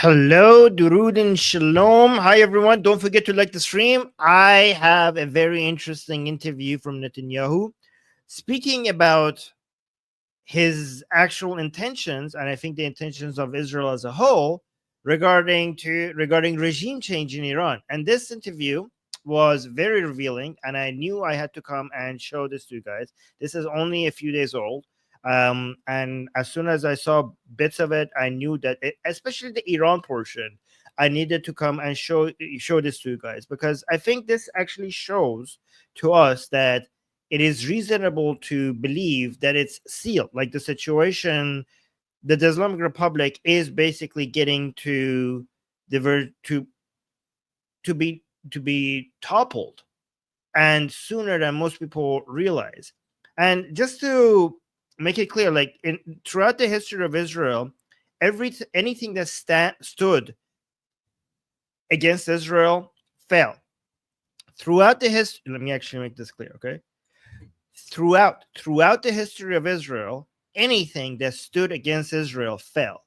Hello, Durud and Shalom. Hi, everyone. Don't forget to like the stream. I have a very interesting interview from Netanyahu speaking about his actual intentions, and I think the intentions of Israel as a whole regarding regime change in Iran. And this interview was very revealing, and I knew I had to come and show this to you guys. This is only a few days old. And as soon as I saw bits of it, I knew that especially the Iran portion, I needed to come and show this to you guys, because I think this actually shows to us that it is reasonable to believe that it's sealed. Like the situation, the Islamic Republic is basically getting to to be toppled, and sooner than most people realize. And just to make it clear, like throughout the history of Israel, anything that stood against Israel fell. Throughout the history, let me actually make this clear, okay? Throughout the history of Israel, anything that stood against Israel fell.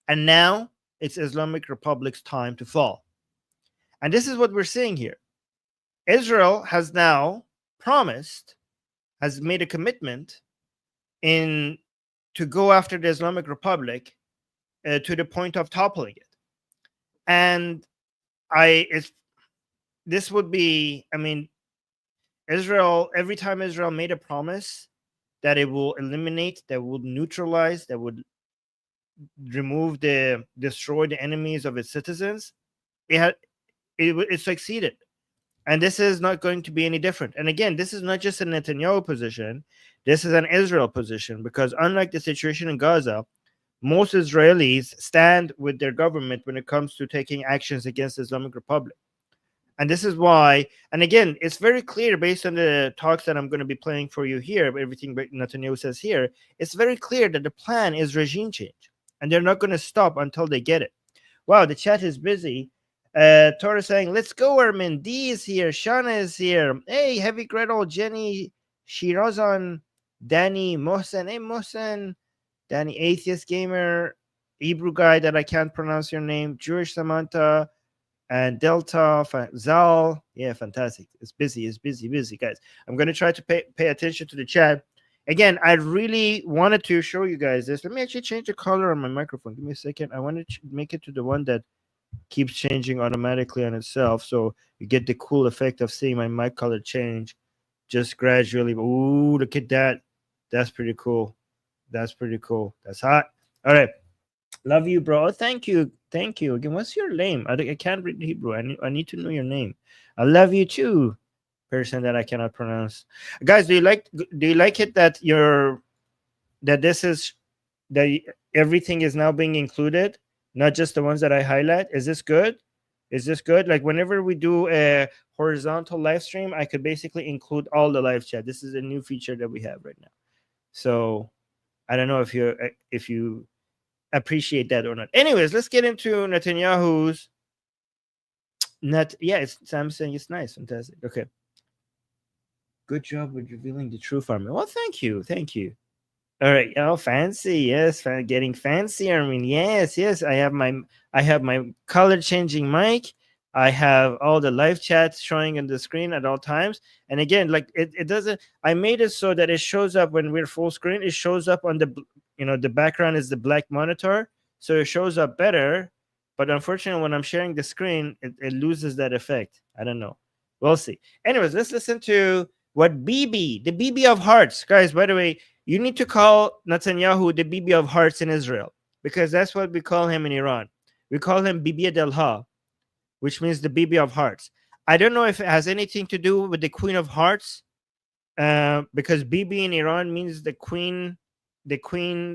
And now it's Islamic Republic's time to fall. And this is what we're seeing here. Israel has now has made a commitment to go after the Islamic Republic to the point of toppling it. And this would be, I mean, Israel, every time Israel made a promise that it will eliminate, that would neutralize, that would destroy the enemies of its citizens, it succeeded. And this is not going to be any different. And again, this is not just a Netanyahu position. This is an Israel position, because unlike the situation in Gaza, most Israelis stand with their government when it comes to taking actions against the Islamic Republic. And this is why, and again, it's very clear based on the talks that I'm going to be playing for you here, everything Netanyahu says here, it's very clear that the plan is regime change. And they're not going to stop until they get it. Wow, the chat is busy. Tora saying, let's go, Ermin. D is here. Shana is here. Hey, Heavy Gretel, Jenny, Shirazan, Danny, Mohsen. Hey, Mohsen. Danny, Atheist Gamer, Hebrew guy that I can't pronounce your name, Jewish Samantha, and Delta, Zal. Yeah, fantastic. It's busy, guys. I'm going to try to pay attention to the chat. Again, I really wanted to show you guys this. Let me actually change the color on my microphone. Give me a second. I want to make it to the one that keeps changing automatically on itself, so you get the cool effect of seeing my mic color change just gradually. Ooh, look at that. That's pretty cool. That's hot. All right. Love you, bro. Thank you. Again, what's your name? I can't read Hebrew. I need to know your name. I love you too, person that I cannot pronounce. Guys, do you like it that everything is now being included, not just the ones that I highlight? Is this good? Like whenever we do a horizontal live stream, I could basically include all the live chat. This is a new feature that we have right now. So I don't know if you appreciate that or not. Anyways, let's get into Netanyahu's it's Sam saying it's nice. Fantastic. Okay. Good job with revealing the truth, Armin. Well, thank you. All right. Oh, fancy. Yes, getting fancier. I mean, yes. I have my color changing mic. I have all the live chats showing on the screen at all times. And again, like it doesn't. I made it so that it shows up when we're full screen. It shows up on the background is the black monitor, so it shows up better. But unfortunately, when I'm sharing the screen, it loses that effect. I don't know. We'll see. Anyways, let's listen to what Bibi, the Bibi of hearts, guys. By the way, you need to call Netanyahu the Bibi of hearts in Israel, because that's what we call him in Iran. We call him Bibi Delha, which means the Bibi of hearts. I don't know if it has anything to do with the Queen of Hearts, because Bibi in Iran means the queen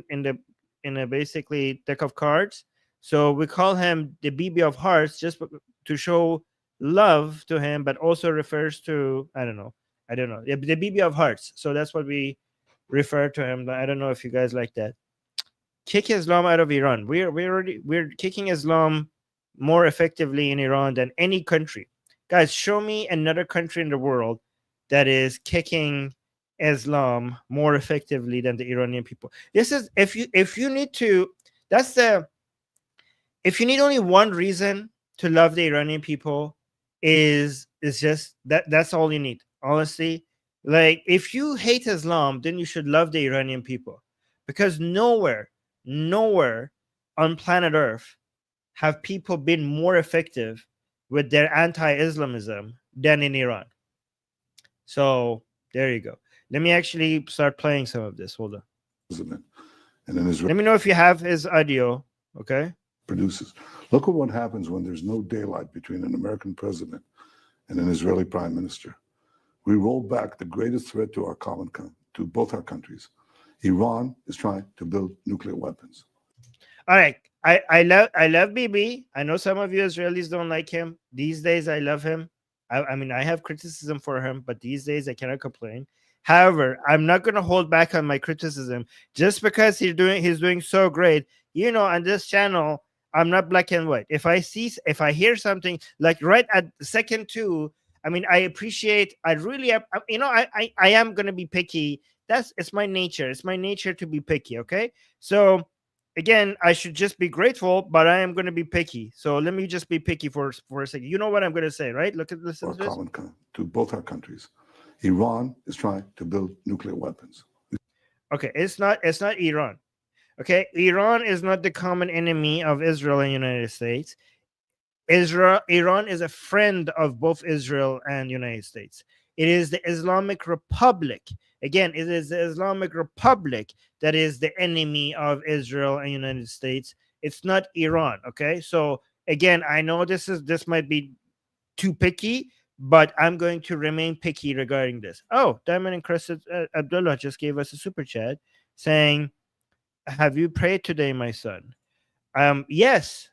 in a basically deck of cards. So we call him the Bibi of hearts just to show love to him, but also refers to I don't know the Bibi of hearts. So that's what we refer to him. I don't know if you guys like that. Kick Islam out of Iran. We're kicking Islam more effectively in Iran than any country. Guys, show me another country in the world that is kicking Islam more effectively than the Iranian people. This is if you need to. That's the if you need only one reason to love the Iranian people, is just that's all you need, honestly. Like, if you hate Islam, then you should love the Iranian people, because nowhere on planet Earth have people been more effective with their anti-Islamism than in Iran. So there you go. Let me actually start playing some of this. Hold on. And in Israel, let me know if you have his audio. Okay. Produces. Look at what happens when there's no daylight between an American president and an Israeli prime minister. We roll back the greatest threat to our to both our countries. Iran is trying to build nuclear weapons. All right. I love Bibi. I know some of you Israelis don't like him. These days I love him. I mean, I have criticism for him, but these days I cannot complain. However, I'm not going to hold back on my criticism just because he's doing so great. You know, on this channel, I'm not black and white. If I hear something like right at second two, I mean, I really, you know, I am going to be picky. It's my nature. It's my nature to be picky. Okay. So again, I should just be grateful, but I am going to be picky. So let me just be picky for a second. You know what I'm going to say, right? Listen to this. To both our countries. Iran is trying to build nuclear weapons. Okay, it's not Iran. Okay, Iran is not the common enemy of Israel and United States. Iran is a friend of both Israel and United States. It is the Islamic Republic. Again, it is the Islamic Republic that is the enemy of Israel and United States. It's not Iran. Okay, so again, I know this might be too picky, but I'm going to remain picky regarding this. Oh, Diamond Encrusted Abdullah just gave us a super chat saying, "Have you prayed today, my son?" Yes.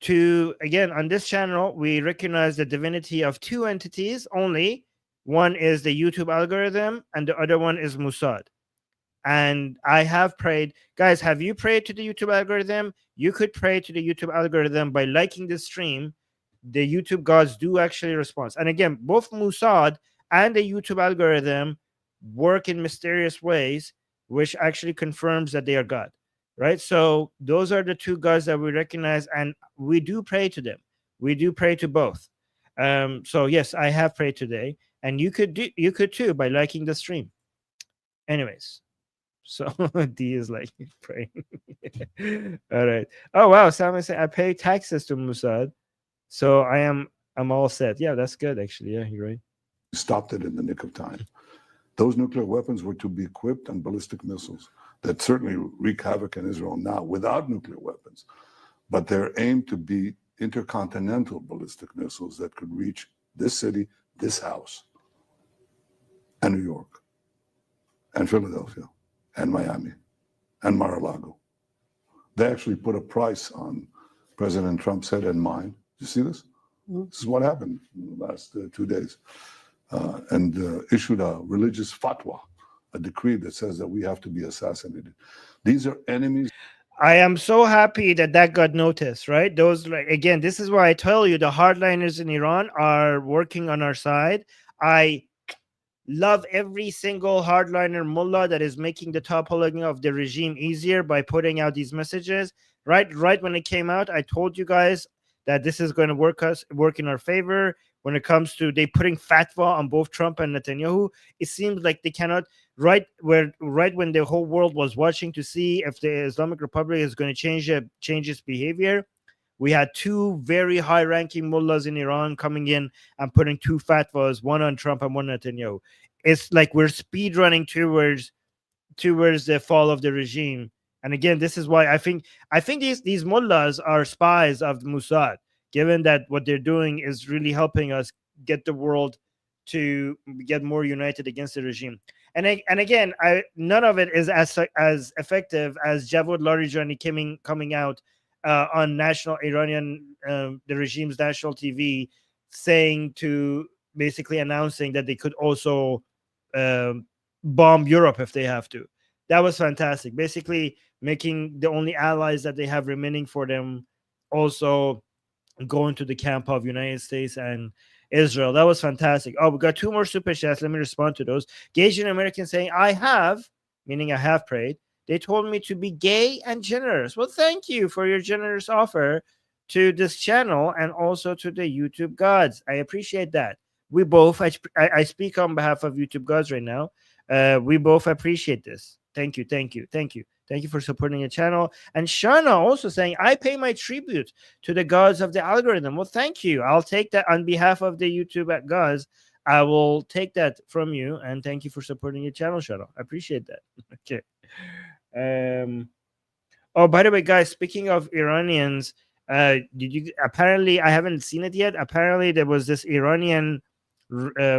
Again, on this channel, we recognize the divinity of two entities only. One is the YouTube algorithm, and the other one is Mossad. And I have prayed. Guys, have you prayed to the YouTube algorithm? You could pray to the YouTube algorithm by liking the stream. The YouTube gods do actually respond. And again, both Mossad and the YouTube algorithm work in mysterious ways, which actually confirms that they are God, right? So those are the two gods that we recognize, and we do pray to them. We do pray to both. So yes, I have prayed today, and you could too by liking the stream. Anyways, so D is like praying. All right. Oh wow, Simon said I pay taxes to Mossad. So I'm all set. Yeah, that's good, actually. Yeah, you're right. Stopped it in the nick of time. Those nuclear weapons were to be equipped on ballistic missiles that certainly wreak havoc in Israel now without nuclear weapons. But they're aimed to be intercontinental ballistic missiles that could reach this city, this house, and New York, and Philadelphia, and Miami, and Mar-a-Lago. They actually put a price on President Trump's head and mine. You see this? This is what happened in the last 2 days. And issued a religious fatwa, a decree that says that we have to be assassinated. These are enemies. I am so happy that got noticed, right? Those, like, again, this is why I tell you the hardliners in Iran are working on our side. I love every single hardliner mullah that is making the toppling of the regime easier by putting out these messages. Right when it came out, I told you guys that this is going to work in our favor when it comes to they putting fatwa on both Trump and Netanyahu. It seems like they cannot, right when the whole world was watching to see if the Islamic Republic is going to change its behavior, we had two very high-ranking mullahs in Iran coming in and putting two fatwas, one on Trump and one on Netanyahu. It's like we're speed running towards the fall of the regime. And again, this is why I think these mullahs are spies of the Mossad, given that what they're doing is really helping us get the world to get more united against the regime. And again, none of it is as effective as Javad Larijani coming out on national Iranian, the regime's national TV, basically announcing that they could also bomb Europe if they have to. That was fantastic. Basically, making the only allies that they have remaining for them also go into the camp of United States and Israel. That was fantastic. Oh, we got two more super chats. Let me respond to those. Gaging American saying, I have, meaning I have prayed. They told me to be gay and generous. Well, thank you for your generous offer to this channel and also to the YouTube gods. I appreciate that. We both, I speak on behalf of YouTube gods right now. We both appreciate this. Thank you, thank you, thank you. Thank you for supporting the channel. And Shana also saying, I pay my tribute to the gods of the algorithm. Well, thank you. I'll take that on behalf of the YouTube gods. I will take that from you. And thank you for supporting your channel, Shana. I appreciate that. Okay. Oh, by the way, guys, speaking of Iranians, did you apparently, I haven't seen it yet. Apparently, there was this Iranian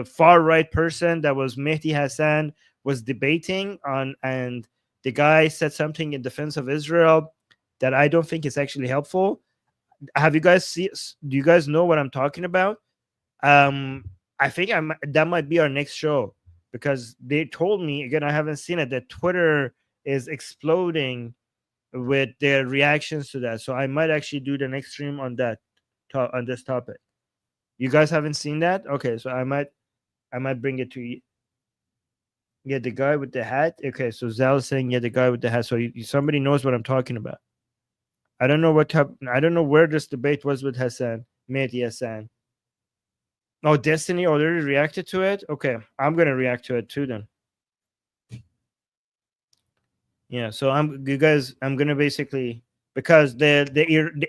far right person that was Mehdi Hassan was debating on, and the guy said something in defense of Israel that I don't think is actually helpful. Have you guys do you guys know what I'm talking about? I think that might be our next show, because they told me, again, I haven't seen it, that Twitter is exploding with their reactions to that. So I might actually do the next stream on that, on this topic. You guys haven't seen that? Okay, so I might bring it to you. Yeah, the guy with the hat. Okay, so Zal is saying, yeah, the guy with the hat. So somebody knows what I'm talking about. I don't know what type. I don't know where this debate was with Hassan, Mehdi Hassan. Oh, Destiny already reacted to it. Okay, I'm gonna react to it too then. Yeah, so I'm gonna basically, because the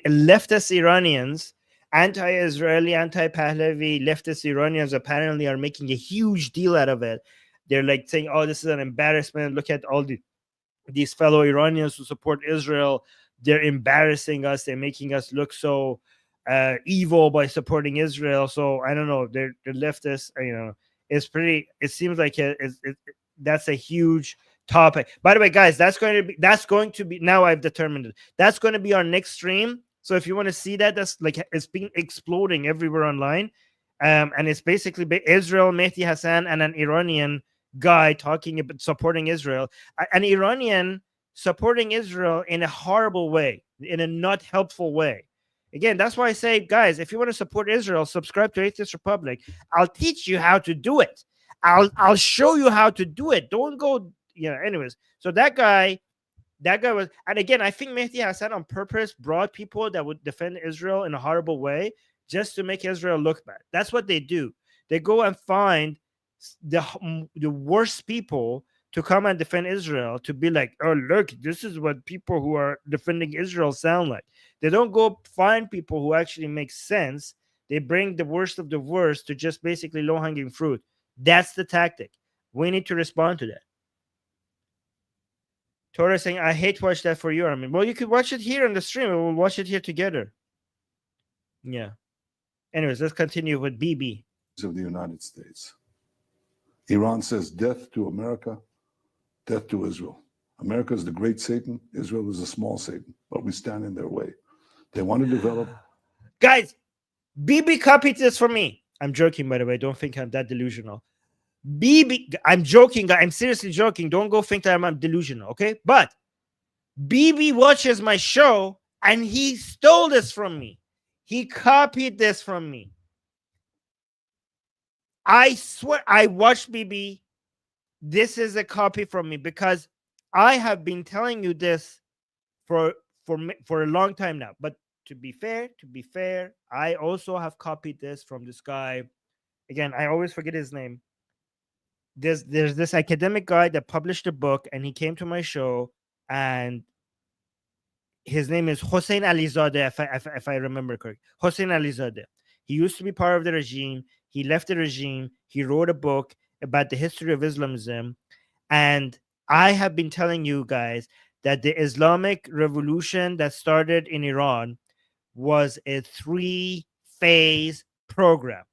leftist Iranians, anti-Israeli, anti-Pahlavi leftist Iranians apparently are making a huge deal out of it. They're like saying, "Oh, this is an embarrassment. Look at all these fellow Iranians who support Israel. They're embarrassing us. They're making us look so evil by supporting Israel." So I don't know. They're leftists. You know, it's pretty. It seems like that's a huge topic. By the way, guys, that's going to be now I've determined it. That's going to be our next stream. So if you want to see that, that's like, it's been exploding everywhere online. And it's basically Israel, Mehdi Hassan, and an Iranian guy talking about supporting Israel. An Iranian supporting Israel in a horrible way, in a not helpful way. Again, that's why I say, guys, if you want to support Israel, subscribe to Atheist Republic. I'll teach you how to do it. I'll show you how to do it. Don't go. Anyways, so that guy was, and again, I think Mehdi Hassan on purpose brought people that would defend Israel in a horrible way just to make Israel look bad. That's what they do. They go and find the worst people to come and defend Israel, to be like, oh, look, this is what people who are defending Israel sound like. They don't go find people who actually make sense. They bring the worst of the worst to just basically low-hanging fruit. That's the tactic. We need to respond to that. Torah saying, I hate watch that for you, Armin. Well, you could watch it here on the stream. We'll watch it here together. Yeah. Anyways, let's continue with BB. Of the United States. Iran says death to America, death to Israel. America is the great Satan. Israel is a small Satan, but we stand in their way. They want to develop. Guys, BB copied this for me. I'm joking, by the way. Don't think I'm that delusional. BB, I'm joking. I'm seriously joking. Don't go think that I'm delusional, okay? But BB watches my show and he stole this from me. He copied this from me. I swear, I watched BB. This is a copy from me, because I have been telling you this for a long time now. But to be fair, I also have copied this from this guy. Again, I always forget his name. There's this academic guy that published a book, and he came to my show, and his name is Hossein Alizadeh, if I remember correctly. Hossein Alizadeh. He used to be part of the regime. He left the regime. He wrote a book about the history of Islamism. And I have been telling you guys that the Islamic revolution that started in Iran was a 3-phase program.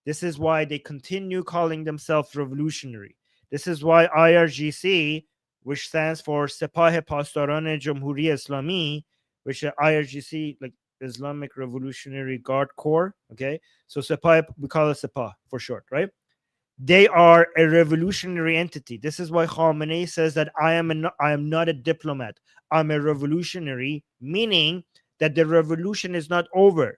This is why they continue calling themselves revolutionary. This is why IRGC, which stands for Sepah Pastaran Jamhuri Islami, which is IRGC, like Islamic Revolutionary Guard Corps, okay? So Sepah, we call it Sepah for short, right? They are a revolutionary entity. This is why Khamenei says that I am not a diplomat. I'm a revolutionary, meaning that the revolution is not over.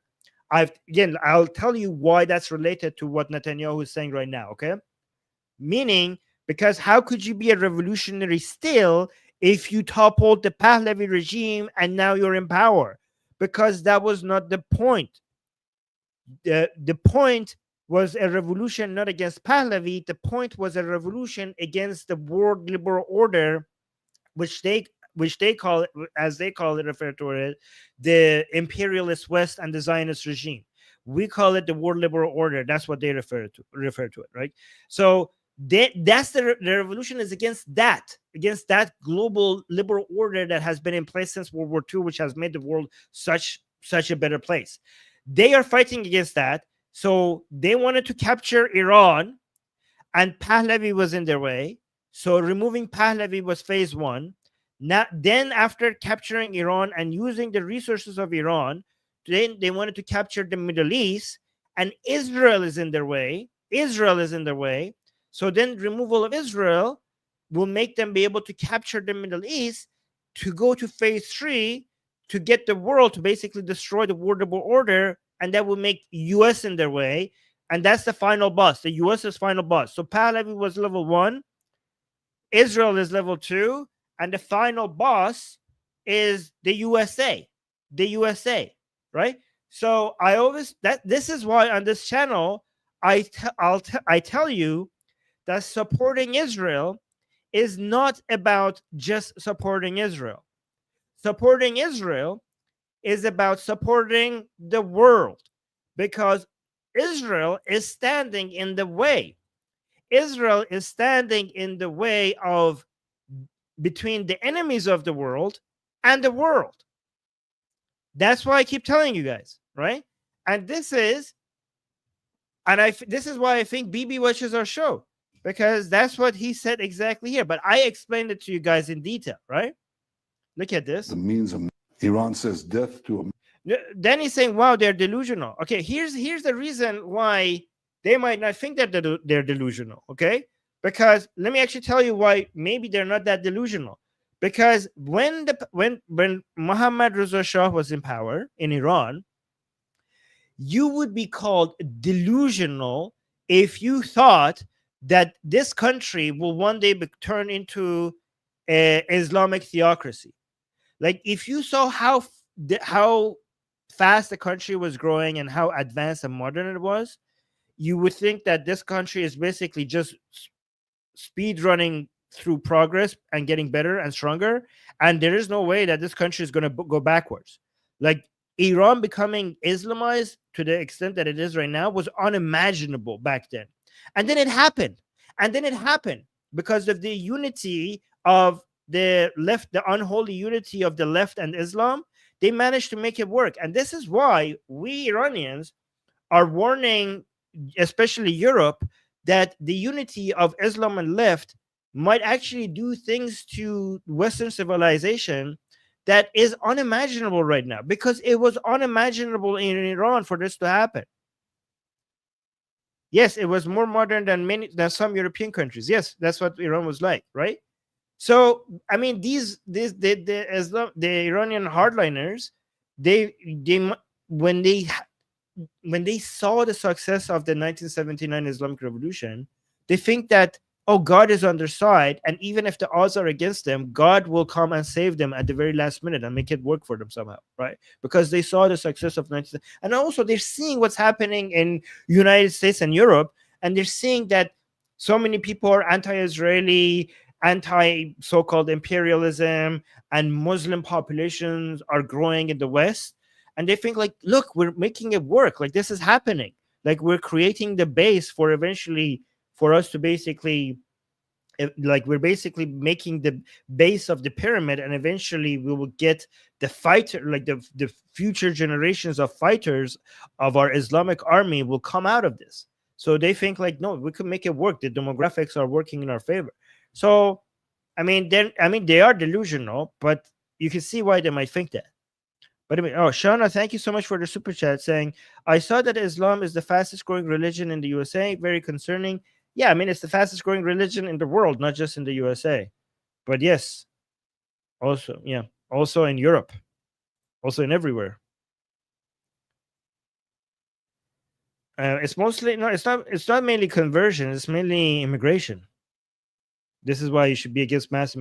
I'll tell you why that's related to what Netanyahu is saying right now, okay? Meaning, because how could you be a revolutionary still if you toppled the Pahlavi regime and now you're in power, because that was not the point. The point was a revolution not against Pahlavi. The point was a revolution against the world liberal order, which they call it, as they call it, refer to it, the imperialist West and the Zionist regime. We call it the world liberal order. That's what they refer to it, right? So that's the revolution is against that global liberal order that has been in place since World War II, which has made the world such a better place. They are fighting against that. So they wanted to capture Iran, and Pahlavi was in their way. So removing Pahlavi was phase one. Now, then after capturing Iran and using the resources of Iran, then they wanted to capture the Middle East, and Israel is in their way. So then removal of Israel will make them be able to capture the Middle East, to go to phase three, to get the world to basically destroy the world order, and that will make US in their way. And that's the final boss. The US is final boss. So Pahlavi was level 1, Israel is level 2, and the final boss is the USA. Right? So I always this is why on this channel I tell you that supporting Israel is not about just supporting Israel. Supporting Israel is about supporting the world, because Israel is standing in the way. Israel is standing in the way of between the enemies of the world and the world. That's why I keep telling you guys, right? And this is why I think BB watches our show, because that's what he said exactly here. But I explained it to you guys in detail, right? Look at this. The means of Iran says death to a. Then he's saying, wow, they're delusional. Okay, here's the reason why they might not think that they're delusional, okay? Because let me actually tell you why maybe they're not that delusional. Because when Mohammad Reza Shah was in power in Iran, you would be called delusional if you thought that this country will one day turn into an Islamic theocracy. Like, if you saw how fast the country was growing and how advanced and modern it was, you would think that this country is basically just speed running through progress and getting better and stronger. And there is no way that this country is going to go backwards. Like, Iran becoming Islamized to the extent that it is right now was unimaginable back then. And then it happened. Because of the unity of the left, the unholy unity of the left and Islam. They managed to make it work. And this is why we Iranians are warning, especially Europe, that the unity of Islam and left might actually do things to Western civilization that is unimaginable right now, because it was unimaginable in Iran for this to happen. Yes, it was more modern than some European countries. Yes, that's what Iran was like, right? So, I mean, the Iranian hardliners, when they saw the success of the 1979 Islamic Revolution, they think that, oh, God is on their side, and even if the odds are against them, God will come and save them at the very last minute and make it work for them somehow, right? Because they saw the success of 19, and also they're seeing what's happening in United States and Europe, and they're seeing that so many people are anti-Israeli, anti-so-called imperialism, and Muslim populations are growing in the West, and they think like, look, we're making it work. Like, this is happening. Like, we're creating the base for eventually for us to basically, like, we're basically making the base of the pyramid, and eventually we will get the fighter, like the future generations of fighters of our Islamic army will come out of this. So they think like, no, we can make it work. The demographics are working in our favor. So, I mean, they are delusional, but you can see why they might think that. But I mean, oh, Shauna, thank you so much for the super chat saying, I saw that Islam is the fastest growing religion in the USA. Very concerning. Yeah, I mean, it's the fastest growing religion in the world, not just in the USA. But yes, also, yeah, also in Europe, also in everywhere. It's mostly, no, it's not mainly conversion. It's mainly immigration. This is why you should be against mass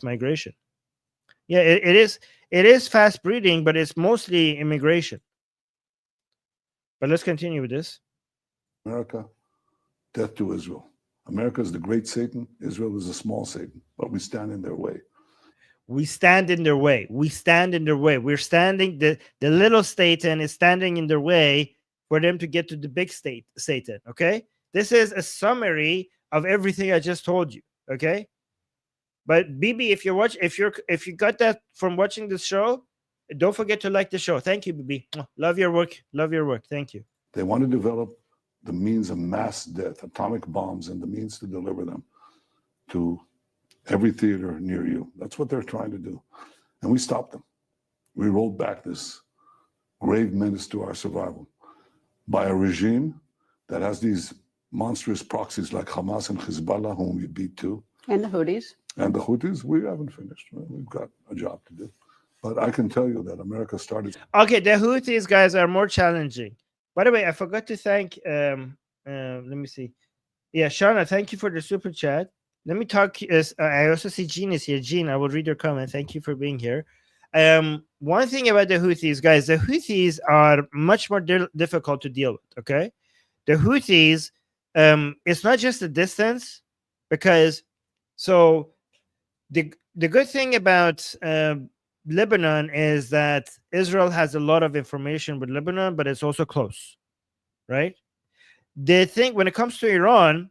migration. Yeah, it is fast breeding, but it's mostly immigration. But let's continue with this. America, death to Israel. America is the great Satan. Israel is a small Satan, but we stand in their way. We stand in their way. We stand in their way. We're standing, the little Satan is standing in their way for them to get to the big Satan. Okay. This is a summary of everything I just told you. Okay. But BB, if you got that from watching this show, don't forget to like the show. Thank you, BB. Love your work. Love your work. Thank you. They want to develop the means of mass death, atomic bombs, and the means to deliver them to every theater near you. That's what they're trying to do. And we stopped them. We rolled back this grave menace to our survival by a regime that has these monstrous proxies like Hamas and Hezbollah, whom we beat too. And the Houthis. And the Houthis, we haven't finished. We've got a job to do. But I can tell you that America started. Okay, the Houthis guys are more challenging. By the way, I forgot to thank. Let me see. Yeah, Shauna, thank you for the super chat. Let me talk. I also see Jean is here. Jean, I will read your comment. Thank you for being here. One thing about the Houthis, guys, the Houthis are much more difficult to deal with. Okay, the Houthis, it's not just the distance, because so the good thing about Lebanon is that Israel has a lot of information with Lebanon, but it's also close, right? The thing when it comes to Iran,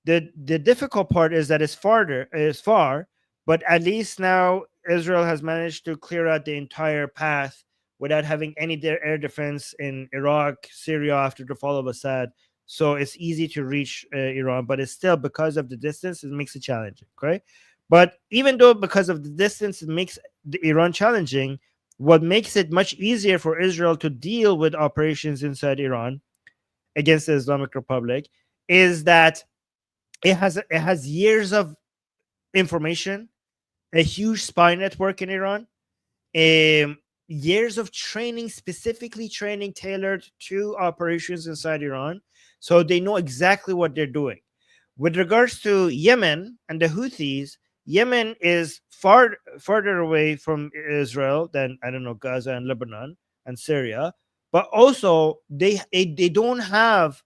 the difficult part is that it's far, but at least now Israel has managed to clear out the entire path without having any air defense in Iraq, Syria after the fall of Assad. So it's easy to reach Iran, but it's still, because of the distance, it makes it challenging. Okay. But even though because of the distance, it makes Iran challenging, what makes it much easier for Israel to deal with operations inside Iran against the Islamic Republic is that it has years of information, a huge spy network in Iran, years of training, specifically training tailored to operations inside Iran. So they know exactly what they're doing. With regards to Yemen and the Houthis, Yemen is farther away from Israel than, I don't know, Gaza and Lebanon and Syria, but also they don't have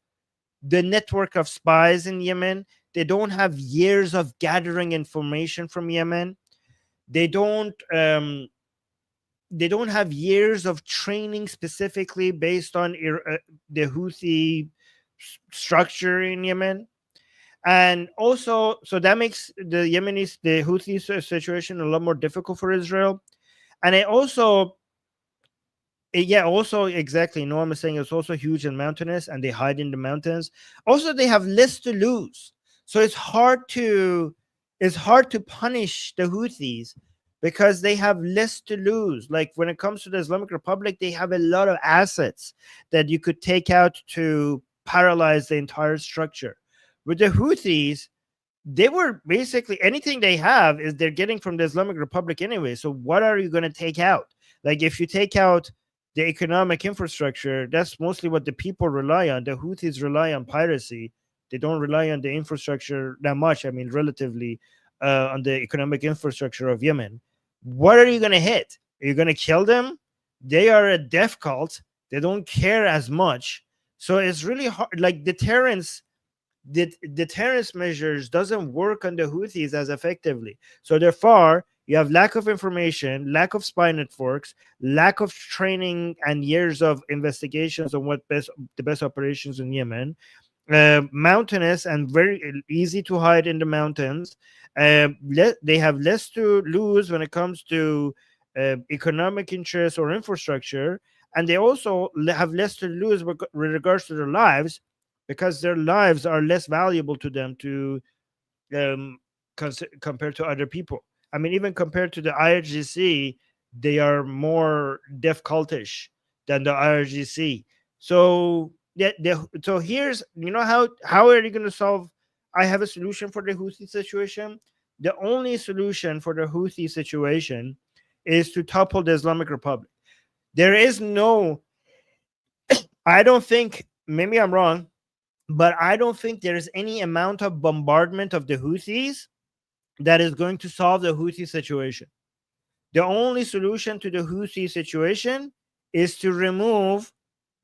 the network of spies in Yemen. They don't have years of gathering information from Yemen. They don't have years of training specifically based on the Houthi structure in Yemen. And also, so that makes the Houthi situation a lot more difficult for Israel. And it also, exactly. Noam is saying it's also huge and mountainous, and they hide in the mountains. Also, they have less to lose, so it's hard to punish the Houthis because they have less to lose. Like when it comes to the Islamic Republic, they have a lot of assets that you could take out to paralyze the entire structure. With the Houthis, they were basically, anything they have is they're getting from the Islamic Republic anyway. So what are you going to take out? Like if you take out the economic infrastructure, that's mostly what the people rely on. The Houthis rely on piracy. They don't rely on the infrastructure that much. I mean, relatively on the economic infrastructure of Yemen. What are you going to hit? Are you going to kill them? They are a death cult. They don't care as much. So it's really hard. Like deterrence measures doesn't work on the Houthis as effectively. So therefore, you have lack of information, lack of spy networks, lack of training, and years of investigations on what the best operations in Yemen. Mountainous and very easy to hide in the mountains. They have less to lose when it comes to economic interests or infrastructure, and they also have less to lose with regards to their lives, because their lives are less valuable to them to compared to other people. I mean, even compared to the IRGC, they are more death cultish than the IRGC. So so here's, how are you going to solve? I have a solution for the Houthi situation. The only solution for the Houthi situation is to topple the Islamic Republic. There is no, I don't think, maybe I'm wrong, but I don't think there's any amount of bombardment of the Houthis that is going to solve the Houthi situation. the only solution to the Houthi situation is to remove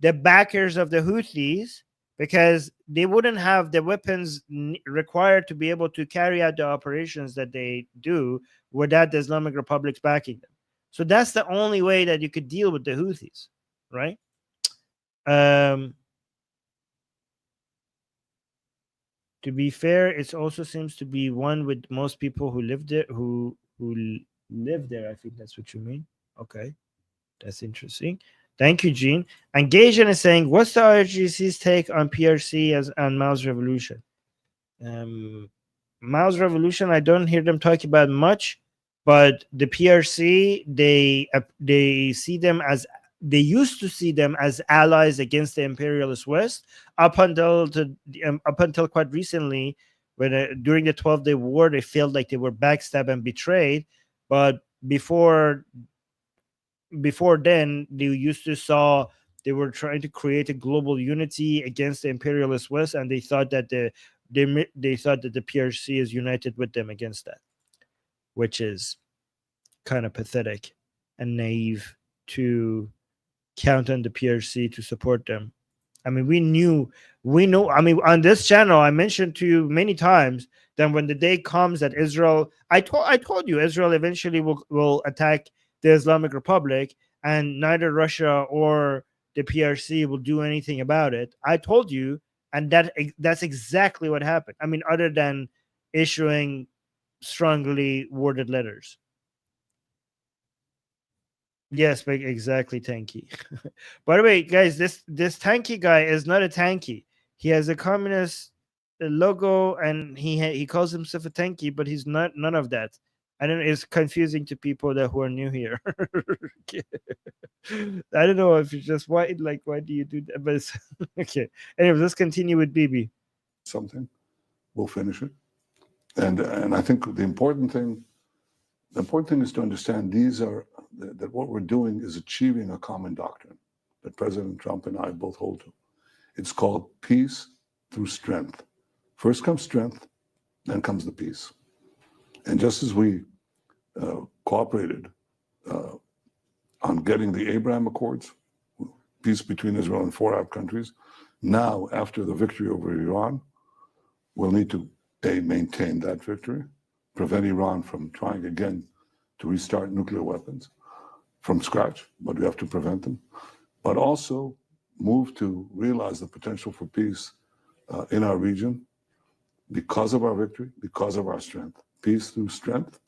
the backers of the Houthis, because they wouldn't have the weapons required to be able to carry out the operations that they do without the Islamic Republic's backing them. So that's the only way that you could deal with the Houthis, right? To be fair, it also seems to be one with most people who live there, who live there. I think that's what you mean. Okay, that's interesting. Thank you, Gene. And Gajan is saying, what's the IRGC's take on PRC as on Mao's revolution? Mao's revolution, I don't hear them talk about much, but the PRC, they see them as, they used to see them as allies against the imperialist West up until quite recently, when during the 12-day war, they felt like they were backstabbed and betrayed. But before then, they used to saw they were trying to create a global unity against the imperialist West, and they thought that they thought that the PRC is united with them against that, which is kind of pathetic and naive to count on the PRC to support them. I mean, we know. I mean, on this channel, I mentioned to you many times that when the day comes that Israel, I told you Israel eventually will attack the Islamic Republic, and neither Russia or the PRC will do anything about it. I told you, and that's exactly what happened. I mean, other than issuing strongly worded letters. Yes, but exactly, Tanky. By the way, guys, this Tanky guy is not a Tanky. He has a communist logo, and he calls himself a Tanky, but he's not none of that. I don't know. It's confusing to people who are new here. I don't know if it's just why do you do that? But okay. Anyway, let's continue with Bibi. Something, we'll finish it, and I think the important thing is to understand that what we're doing is achieving a common doctrine that President Trump and I both hold to. It's called peace through strength. First comes strength, then comes the peace. And just as we cooperated on getting the Abraham Accords, peace between Israel and 4 Arab countries, now after the victory over Iran, we'll need to maintain that victory, prevent Iran from trying again to restart nuclear weapons from scratch, but we have to prevent them, but also move to realize the potential for peace in our region because of our victory, because of our strength. Peace through strength.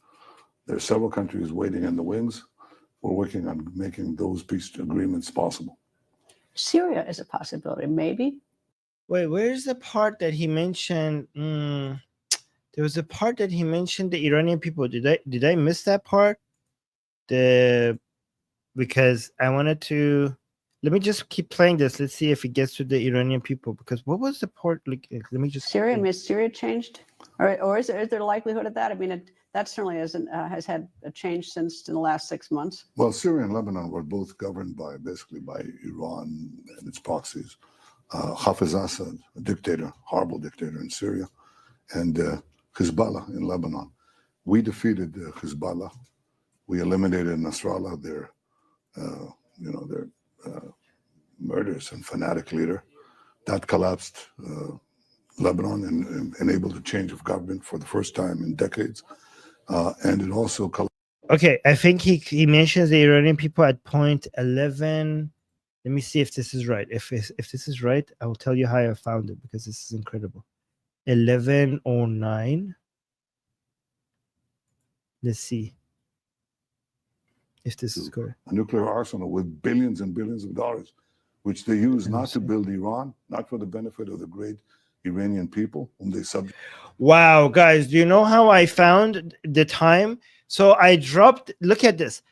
There are several countries waiting in the wings. We're working on making those peace agreements possible. Syria is a possibility, maybe. Wait, where's the part that he mentioned? There was a part that he mentioned the Iranian people. Did I miss that part? Because I wanted to. Let me just keep playing this. Let's see if it gets to the Iranian people. Because what was the part? Like, let me just. Syria, has Syria changed, or is there a likelihood of that? I mean, that certainly has had a change since in the last 6 months. Well, Syria and Lebanon were both governed by Iran and its proxies. Hafiz Assad, a dictator, horrible dictator in Syria, and Hezbollah in Lebanon. We defeated Hezbollah. We eliminated Nasrallah, their murderous and fanatic leader. That collapsed Lebanon and enabled a change of government for the first time in decades. And it also collapsed. Okay, I think he mentions the Iranian people at point 11. Let me see if this is right. If this is right, I will tell you how I found it, because this is incredible. 1109. Let's see if this is correct. A nuclear arsenal with billions and billions of dollars, which they use not to build Iran, not for the benefit of the great Iranian people whom they subject. Wow, guys, do you know how I found the time? So I dropped, look at this.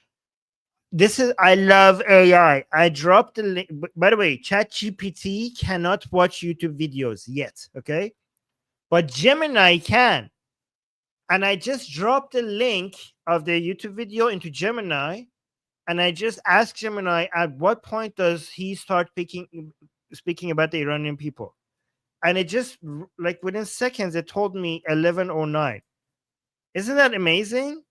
I love AI. I dropped the link. By the way, ChatGPT cannot watch YouTube videos yet, okay? But Gemini can. And I just dropped the link of the YouTube video into Gemini, and I just asked Gemini, at what point does he start speaking about the Iranian people? And it just, like, within seconds, it told me 1109. Isn't that amazing?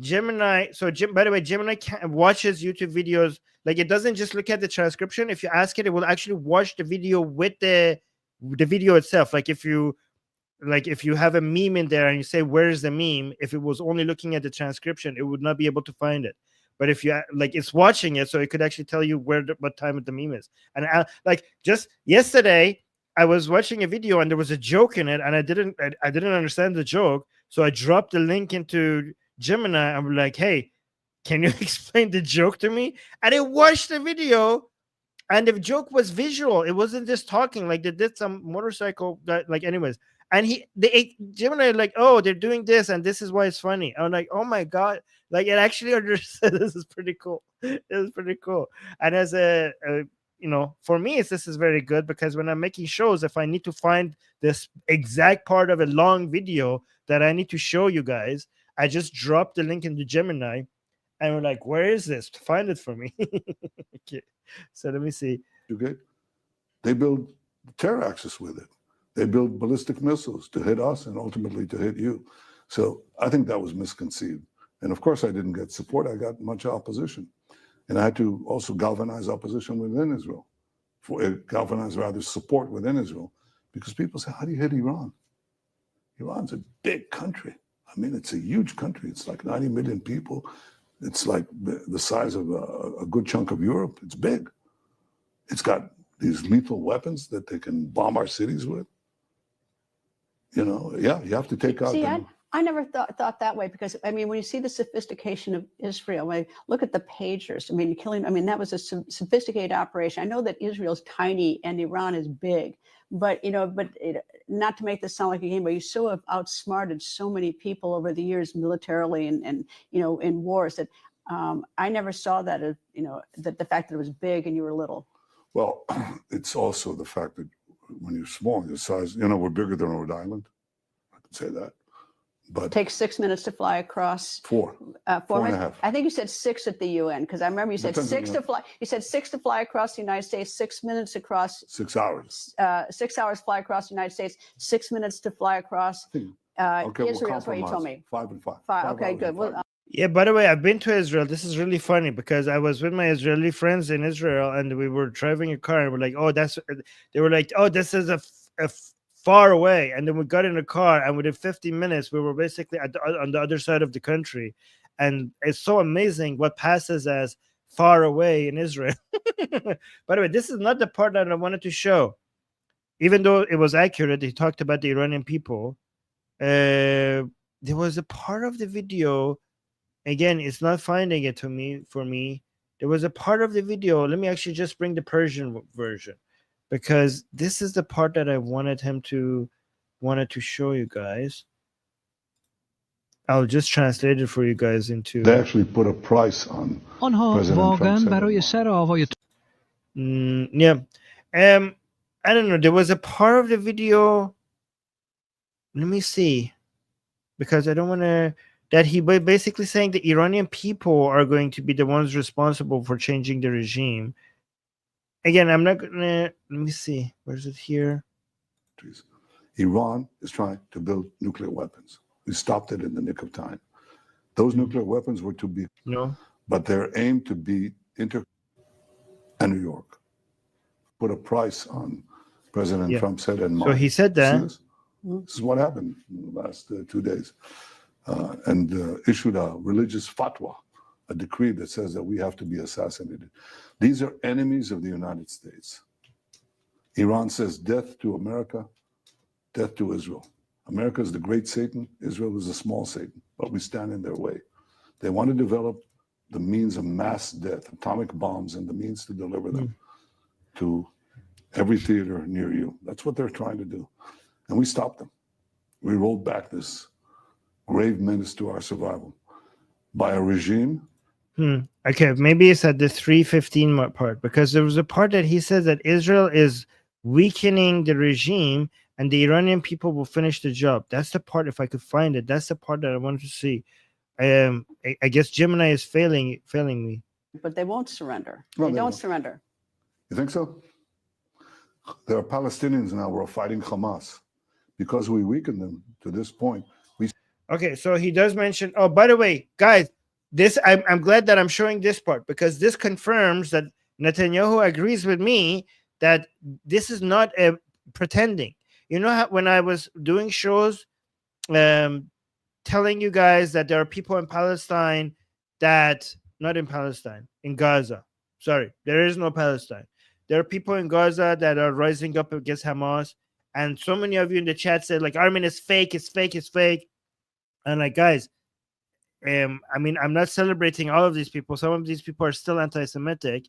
Gemini. So, by the way, Gemini watches YouTube videos. Like, it doesn't just look at the transcription. If you ask it, it will actually watch the video with the video itself. Like, if you have a meme in there and you say, "Where's the meme?" If it was only looking at the transcription, it would not be able to find it. But if you like, it's watching it, so it could actually tell you what time the meme is. And like just yesterday, I was watching a video and there was a joke in it, and I didn't understand the joke, so I dropped the link into Gemini. I'm like, "Hey, can you explain the joke to me?" And it watched the video, and the joke was visual. It wasn't just talking. Like, they did some motorcycle like, anyways. And Gemini like, "Oh, they're doing this, and this is why it's funny." I'm like, "Oh my god!" Like, it actually understood. This is pretty cool. It was pretty cool. And as a for me, this is very good, because when I'm making shows, if I need to find this exact part of a long video that I need to show you guys, I just drop the link into Gemini, and we're like, "Where is this? Find it for me." Okay. So let me see. Okay, they build terror axis with it. They build ballistic missiles to hit us and ultimately to hit you. So I think that was misconceived. And of course, I didn't get support. I got much opposition. And I had to also galvanize opposition within Israel, galvanize rather support within Israel, because people say, "How do you hit Iran?" Iran's a big country. I mean, it's a huge country. It's like 90 million people. It's like the size of a good chunk of Europe. It's big. It's got these lethal weapons that they can bomb our cities with. Yeah, you have to take out. See, I never thought that way, because I mean, when you see the sophistication of Israel, when I look at the pagers, I mean, that was a sophisticated operation. I know that Israel's tiny and Iran is big, but not to make this sound like a game, but you so have outsmarted so many people over the years militarily and in wars that I never saw that as that the fact that it was big and you were little. Well, it's also the fact that when you're small, your size, we're bigger than Rhode Island. I can say that. But it takes 6 minutes to fly across. Four and a half. I think you said 6 at the UN, because I remember you said six to fly. You said 6 to fly across the United States, 6 minutes across. 6 hours. 6 hours fly across the United States, 6 minutes to fly across Israel. That's what you told me. 5 and 5. Okay, good. Well, yeah, by the way, I've been to Israel. This is really funny, because I was with my Israeli friends in Israel, and we were driving a car, and we're like, they were like, "Oh, this is a far away." And then we got in a car, and within 15 minutes, we were basically on the other side of the country. And it's so amazing what passes as far away in Israel. By the way, this is not the part that I wanted to show. Even though it was accurate, he talked about the Iranian people. There was a part of the video. Again, it's not finding it for me. There was a part of the video. Let me actually just bring the Persian version, because this is the part that I wanted to show you guys. I'll just translate it for you guys into. They actually put a price on President Trump. Yeah. I don't know. There was a part of the video. Let me see, because I don't want to. That he basically saying the Iranian people are going to be the ones responsible for changing the regime. Again, I'm not gonna. Let me see. Where's it here? Iran is trying to build nuclear weapons. We stopped it in the nick of time. Those nuclear weapons were to be but they're aimed to be and New York put a price on President Trump's head and mind. So he said that. This is what happened in the last 2 days. And issued a religious fatwa, a decree that says that we have to be assassinated. These are enemies of the United States. Iran says death to America, death to Israel. America is the great Satan, Israel is the small Satan, but we stand in their way. They want to develop the means of mass death, atomic bombs, and the means to deliver them to every theater near you. That's what they're trying to do. And we stopped them. We rolled back this grave menace to our survival by a regime. Okay, maybe it's at the 3:15 part, because there was a part that he says that Israel is weakening the regime and the Iranian people will finish the job. That's the part, if I could find it, that's the part that I wanted to see. I guess Gemini is failing me. But they won't surrender. They don't surrender. You think so? There are Palestinians now who are fighting Hamas. Because we weakened them to this point. Okay, so he does mention. Oh, by the way, guys, this I'm glad that I'm showing this part, because this confirms that Netanyahu agrees with me that this is not a pretending. You know how when I was doing shows, telling you guys that there are people in Palestine that not in Palestine, in Gaza. Sorry, there is no Palestine. There are people in Gaza that are rising up against Hamas, and so many of you in the chat said like Armin is fake, it's fake, it's fake. And like, guys, I mean, I'm not celebrating all of these people. Some of these people are still anti-Semitic,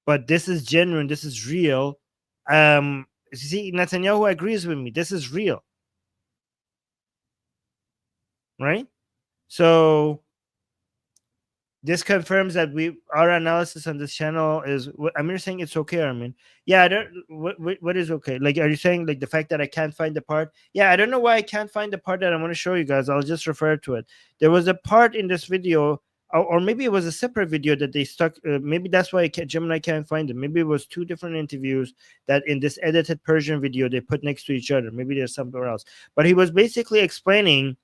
but this is genuine. This is real. See, Netanyahu agrees with me. This is real, right? So this confirms that our analysis on this channel is. I'm just saying it's okay, Armin. Yeah, I don't. What is okay? Like, are you saying like the fact that I can't find the part? Yeah, I don't know why I can't find the part that I want to show you guys. I'll just refer to it. There was a part in this video, or maybe it was a separate video that they stuck. Maybe that's why Gemini can't find it. Maybe it was two different interviews that in this edited Persian video they put next to each other. Maybe there's somewhere else. But he was basically explaining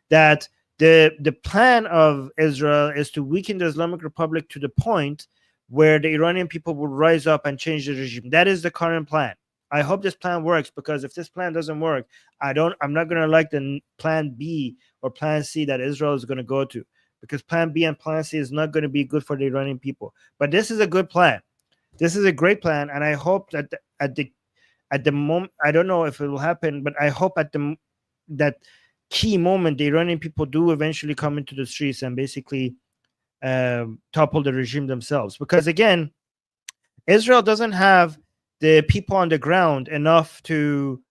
that the plan of Israel is to weaken the Islamic Republic to the point where the Iranian people will rise up and change the regime. That is the current plan. I hope this plan works, because if this plan doesn't work, I'm not going to like the plan B or plan C that Israel is going to go to, because plan B and plan C is not going to be good for the Iranian people. But this is a good plan. This is a great plan, and I hope that at the moment, I don't know if it will happen, but I hope that key moment the Iranian people do eventually come into the streets and basically topple the regime themselves. Because again, Israel doesn't have the people on the ground enough to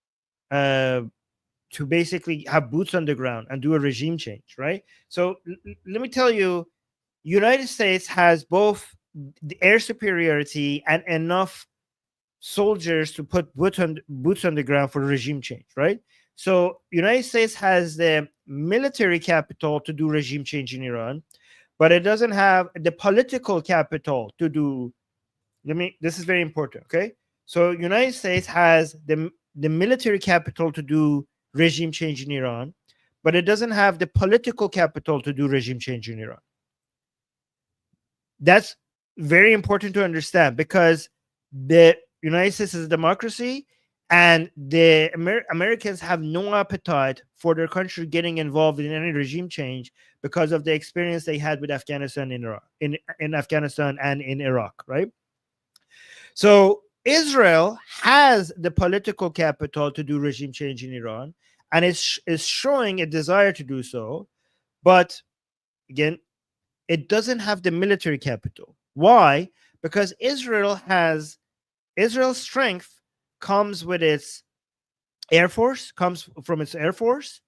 basically have boots on the ground and do a regime change, right? So let me tell you, United States has both the air superiority and enough soldiers to put boots on the ground for regime change, right? So United States has the military capital to do regime change in Iran, but it doesn't have the political capital to do. This is very important, okay? So United States has the military capital to do regime change in Iran, but it doesn't have the political capital to do regime change in Iran. That's very important to understand, because the United States is a democracy, and the Americans have no appetite for their country getting involved in any regime change because of the experience they had with Afghanistan in Iraq, in Afghanistan and in Iraq, right? So Israel has the political capital to do regime change in Iran, and is showing a desire to do so, but again, it doesn't have the military capital. Why? Because Israel's strength comes with its air force, comes from its air force,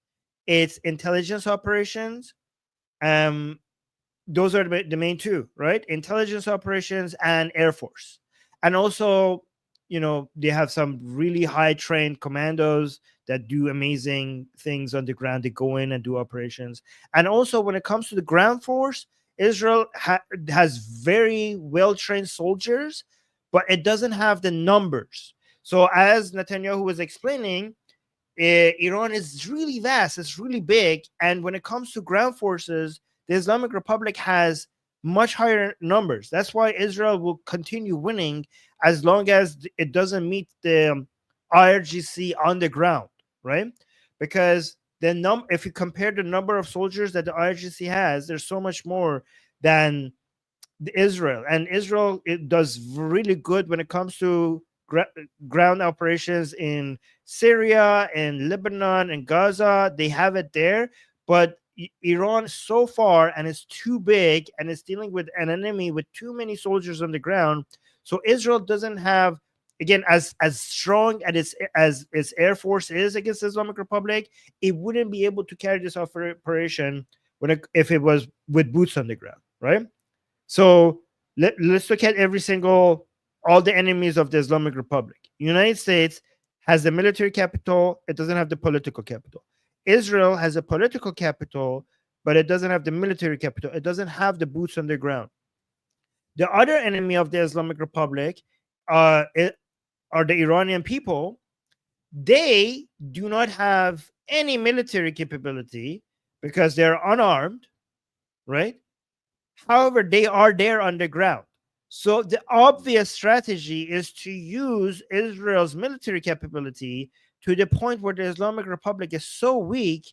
its intelligence operations. Those are the main two, right? Intelligence operations and air force. And also, they have some really high trained commandos that do amazing things on the ground. They go in and do operations. And also, when it comes to the ground force, Israel has very well trained soldiers, but it doesn't have the numbers. So as Netanyahu was explaining, Iran is really vast, it's really big. And when it comes to ground forces, the Islamic Republic has much higher numbers. That's why Israel will continue winning as long as it doesn't meet the IRGC on the ground, right? Because if you compare the number of soldiers that the IRGC has, there's so much more than Israel. And Israel, it does really good when it comes to ground operations in Syria and Lebanon and Gaza. They have it there, but Iran so far, and it's too big, and it's dealing with an enemy with too many soldiers on the ground. So Israel doesn't have, again, as strong as its air force is against the Islamic Republic, it wouldn't be able to carry this operation if it was with boots on the ground, right? So let's look at all the enemies of the Islamic Republic. United States has the military capital. It doesn't have the political capital. Israel has a political capital, but it doesn't have the military capital. It doesn't have the boots on the ground. The other enemy of the Islamic Republic are the Iranian people. They do not have any military capability, because they're unarmed, right? However, they are there on the ground. So the obvious strategy is to use Israel's military capability to the point where the Islamic Republic is so weak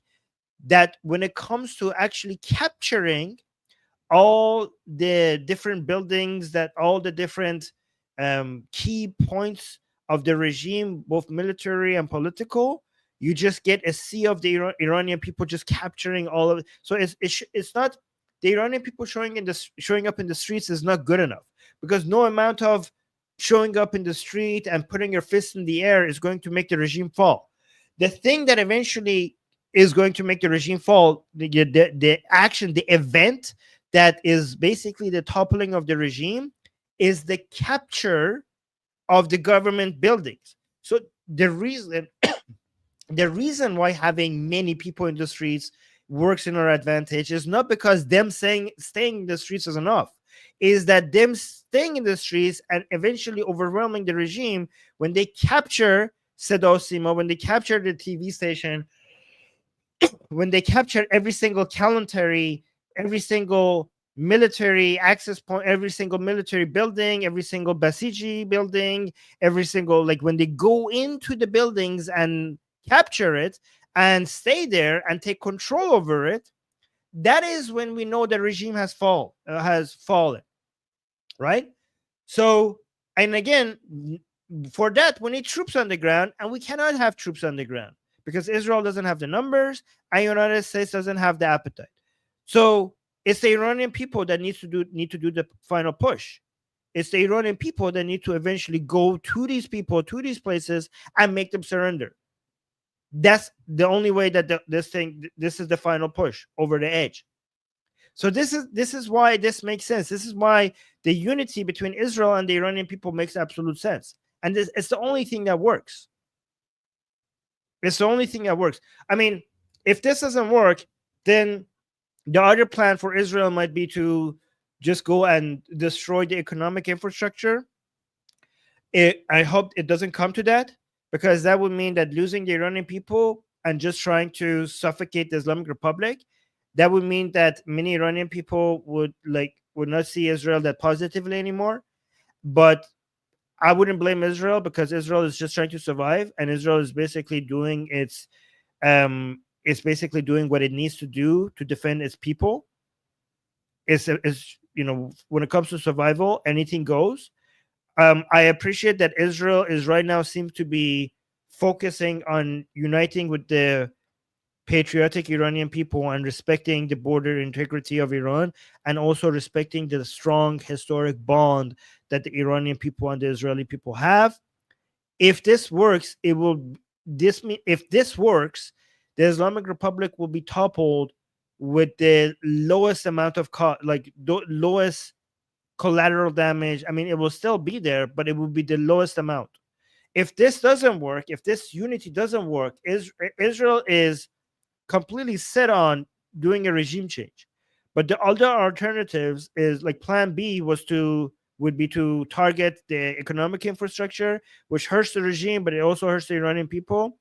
that when it comes to actually capturing all the different buildings, that all the different key points of the regime, both military and political, you just get a sea of the Iranian people just capturing all of it. So it's not, the Iranian people showing up in the streets is not good enough, because no amount of showing up in the street and putting your fist in the air is going to make the regime fall. The thing that eventually is going to make the regime fall, the action, the event that is basically the toppling of the regime, is the capture of the government buildings. So the reason why having many people in the streets works in our advantage is not because them staying in the streets is enough, is that them staying in the streets and eventually overwhelming the regime, when they capture Sedosima, when they capture the TV station, when they capture every single Kalantari, every single military access point, every single military building, every single Basiji building, every single, like when they go into the buildings and capture it and stay there and take control over it, that is when we know the regime has fallen, right? So, and again, for that, we need troops on the ground, and we cannot have troops on the ground because Israel doesn't have the numbers and the United States doesn't have the appetite. So it's the Iranian people that need to do the final push. It's the Iranian people that need to eventually go to these people, to these places, and make them surrender. That's the only way that this is the final push over the edge. So this is why this makes sense. This is why the unity between Israel and the Iranian people makes absolute sense. And it's the only thing that works. It's the only thing that works. I mean, if this doesn't work, then the other plan for Israel might be to just go and destroy the economic infrastructure. I hope it doesn't come to that, because that would mean that losing the Iranian people and just trying to suffocate the Islamic Republic, that would mean that many Iranian people would not see Israel that positively anymore. But I wouldn't blame Israel, because Israel is just trying to survive, and Israel is basically doing it's basically doing what it needs to do to defend its people. It's when it comes to survival, anything goes. I appreciate that Israel is right now seems to be focusing on uniting with the patriotic Iranian people and respecting the border integrity of Iran, and also respecting the strong historic bond that the Iranian people and the Israeli people have. If this works, if this works, the Islamic Republic will be toppled with the lowest amount of lowest collateral damage. I mean, it will still be there, but it will be the lowest amount. If this doesn't work, if this unity doesn't work, Israel is completely set on doing a regime change. But the other alternatives is, like, plan B would be to target the economic infrastructure, which hurts the regime, but it also hurts the Iranian people.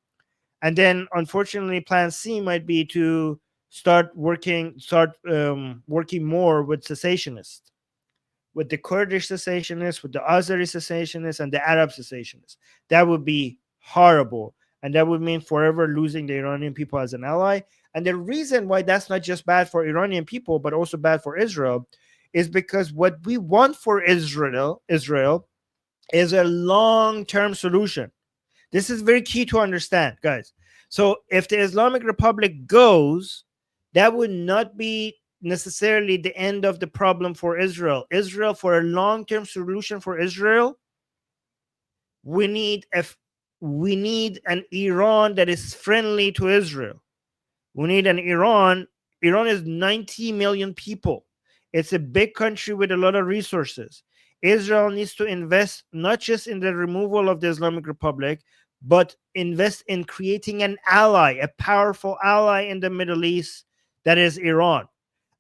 And then, unfortunately, plan C might be to start working more with cessationists, with the Kurdish cessationists, with the Azeri cessationists, and the Arab cessationists. That would be horrible. And that would mean forever losing the Iranian people as an ally. And the reason why that's not just bad for Iranian people, but also bad for Israel, is because what we want for Israel is a long-term solution. This is very key to understand, guys. So if the Islamic Republic goes, that would not be necessarily the end of the problem for Israel. For a long-term solution for Israel, we need an Iran that is friendly to Israel. We need an Iran. Iran is 90 million people. It's a big country with a lot of resources. Israel needs to invest not just in the removal of the Islamic Republic, but invest in creating an ally, a powerful ally in the Middle East, that is Iran.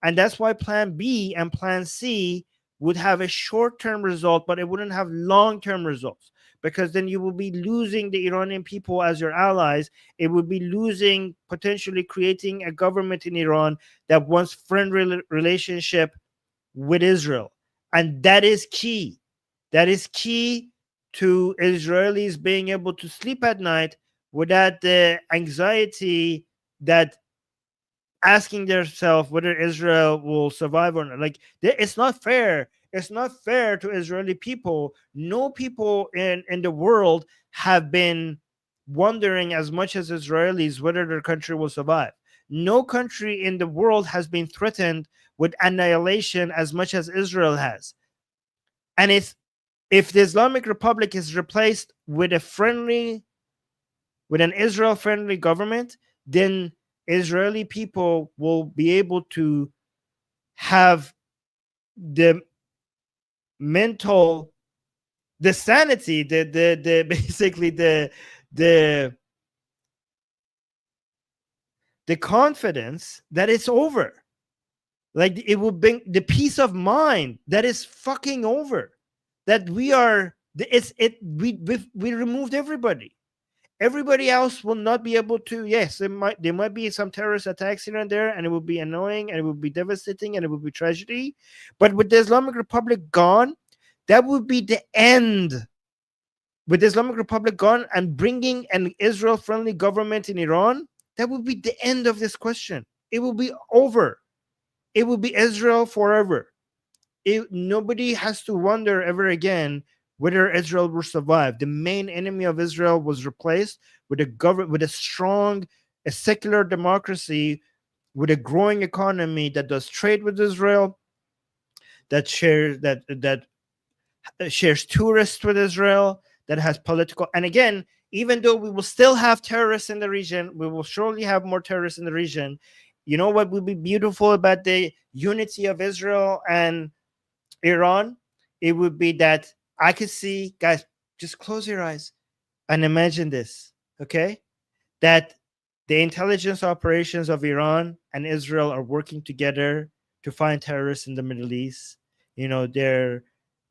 And that's why plan B and plan C would have a short-term result, but it wouldn't have long-term results, because then you will be losing the Iranian people as your allies. It would be losing, potentially creating a government in Iran that wants friendly relationship with Israel. And that is key. That is key to Israelis being able to sleep at night without the anxiety that asking themselves whether Israel will survive or not. Like, it's not fair. It's not fair to Israeli people. No people in the world have been wondering as much as Israelis whether their country will survive. No country in the world has been threatened with annihilation as much as Israel has. And if the Islamic Republic is replaced with an Israel-friendly government, then Israeli people will be able to have the mental, the sanity, the basically the confidence that it's over. Like, it will bring the peace of mind that is fucking over. That we removed everybody. Everybody else will not be able to. Yes, there might be some terrorist attacks here and there, and it will be annoying, and it will be devastating, and it will be tragedy. But with the Islamic Republic gone, that would be the end. With the Islamic Republic gone and bringing an Israel-friendly government in Iran, that would be the end of this question. It will be over. It will be Israel forever. Nobody has to wonder ever again whether Israel will survive. The main enemy of Israel was replaced with a strong, a secular democracy with a growing economy that does trade with Israel, that shares tourists with Israel, that has political. And again, even though we will still have terrorists in the region, we will surely have more terrorists in the region. You know what would be beautiful about the unity of Israel and Iran? It would be that I could see, guys, just close your eyes and imagine this, okay? That the intelligence operations of Iran and Israel are working together to find terrorists in the Middle East. You know,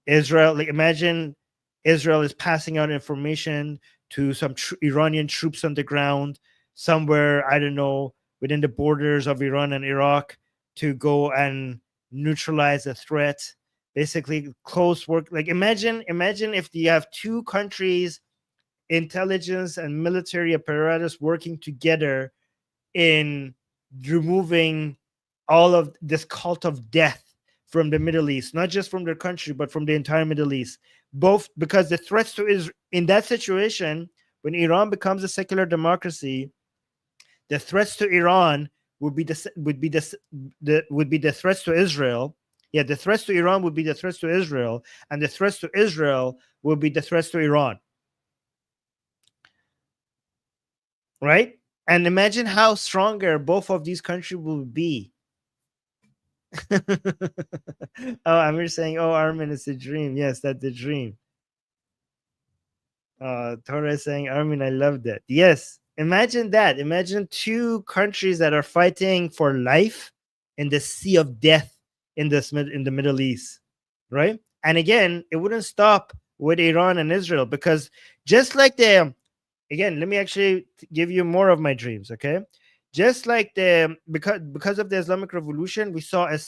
imagine Israel is passing out information to some Iranian troops on the ground somewhere, I don't know, within the borders of Iran and Iraq, to go and neutralize a threat. Basically, close work. Like, imagine if you have two countries, intelligence and military apparatus working together in removing all of this cult of death from the Middle East, not just from their country, but from the entire Middle East. Both because the threats to Israel in that situation, when Iran becomes a secular democracy, the threats to Iran would be the threats to Israel. Yeah, the threats to Iran would be the threats to Israel, and the threats to Israel would be the threats to Iran. Right? And imagine how stronger both of these countries will be. Oh, Amir saying, "Oh, Armin, it's a dream." Yes, that's the dream. Torres saying, "Armin, I love that." Yes, imagine that. Imagine two countries that are fighting for life in the sea of death in the Middle East, right? And again, it wouldn't stop with Iran and Israel, because just like again, let me actually give you more of my dreams, okay? Just like because of the Islamic Revolution, we saw a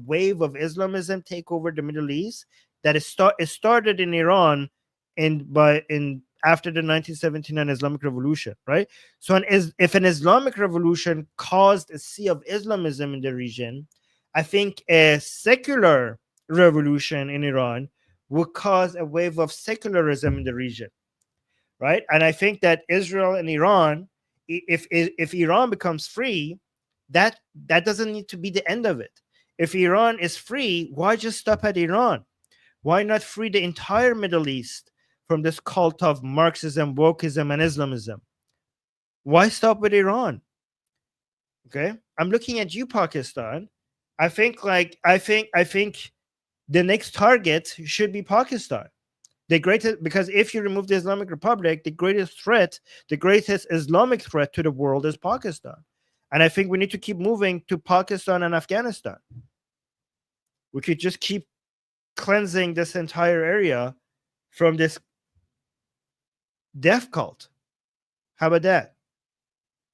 wave of Islamism take over the Middle East. That it started in Iran, after the 1979 Islamic Revolution, right? So if an Islamic Revolution caused a sea of Islamism in the region, I think a secular revolution in Iran would cause a wave of secularism in the region, right? And I think that Israel and Iran, if Iran becomes free, that doesn't need to be the end of it. If Iran is free, why just stop at Iran? Why not free the entire Middle East from this cult of Marxism, wokeism, and Islamism? Why stop with Iran? Okay, I'm looking at you, Pakistan. I think the next target should be Pakistan. Because if you remove the Islamic Republic, the greatest Islamic threat to the world is Pakistan. And I think we need to keep moving to Pakistan and Afghanistan. we could just keep cleansing this entire area from this death cult. How about that?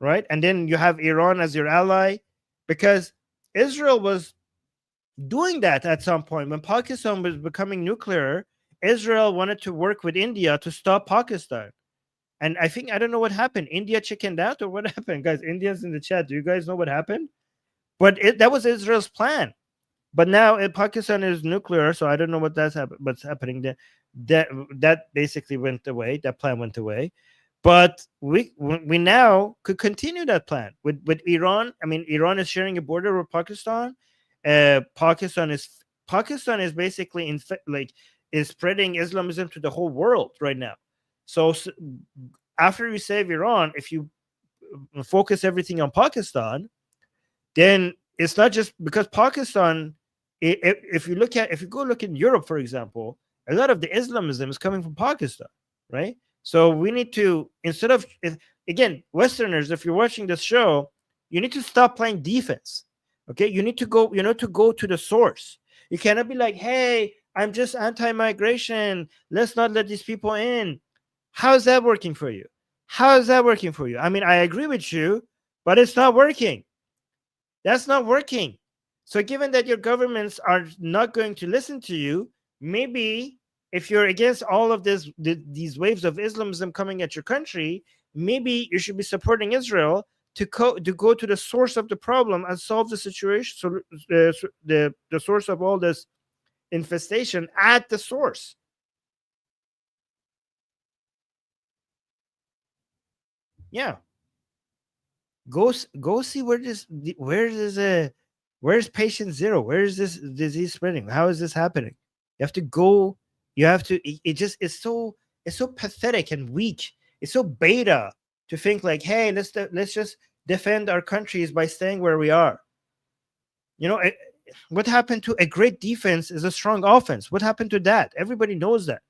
Right? And then you have Iran as your ally, because Israel was doing that at some point. When Pakistan was becoming nuclear, Israel wanted to work with India to stop Pakistan. And I think, I don't know what happened. India chickened out, or what happened? Guys, India's in the chat. Do you guys know what happened? But that was Israel's plan. But now Pakistan is nuclear, so I don't know what's happening there. That basically went away. That plan went away. But we now could continue that plan with Iran. I mean, Iran is sharing a border with Pakistan. Pakistan is basically is spreading Islamism to the whole world right now. So after you save Iran, if you focus everything on Pakistan, then it's not just because Pakistan. If you go look in Europe, for example, a lot of the Islamism is coming from Pakistan, right? So we need to, instead of, again, Westerners, if you're watching this show, you need to stop playing defense. Okay, you need to go to the source. You cannot be like, hey, I'm just anti-migration, let's not let these people in. How is that working for you? How is that working for you? I mean, I agree with you, but it's not working. That's not working. So given that your governments are not going to listen to you, maybe if you're against all of these waves of Islamism coming at your country, maybe you should be supporting Israel to go to the source of the problem and solve the situation. So the source of all this infestation at the source. Yeah. Go see where's patient zero? Where is this disease spreading? How is this happening? You have to go. You have to. It's so pathetic and weak. It's so beta to think like, hey, let's just defend our countries by staying where we are. You know, what happened to a great defense is a strong offense? What happened to that? Everybody knows that.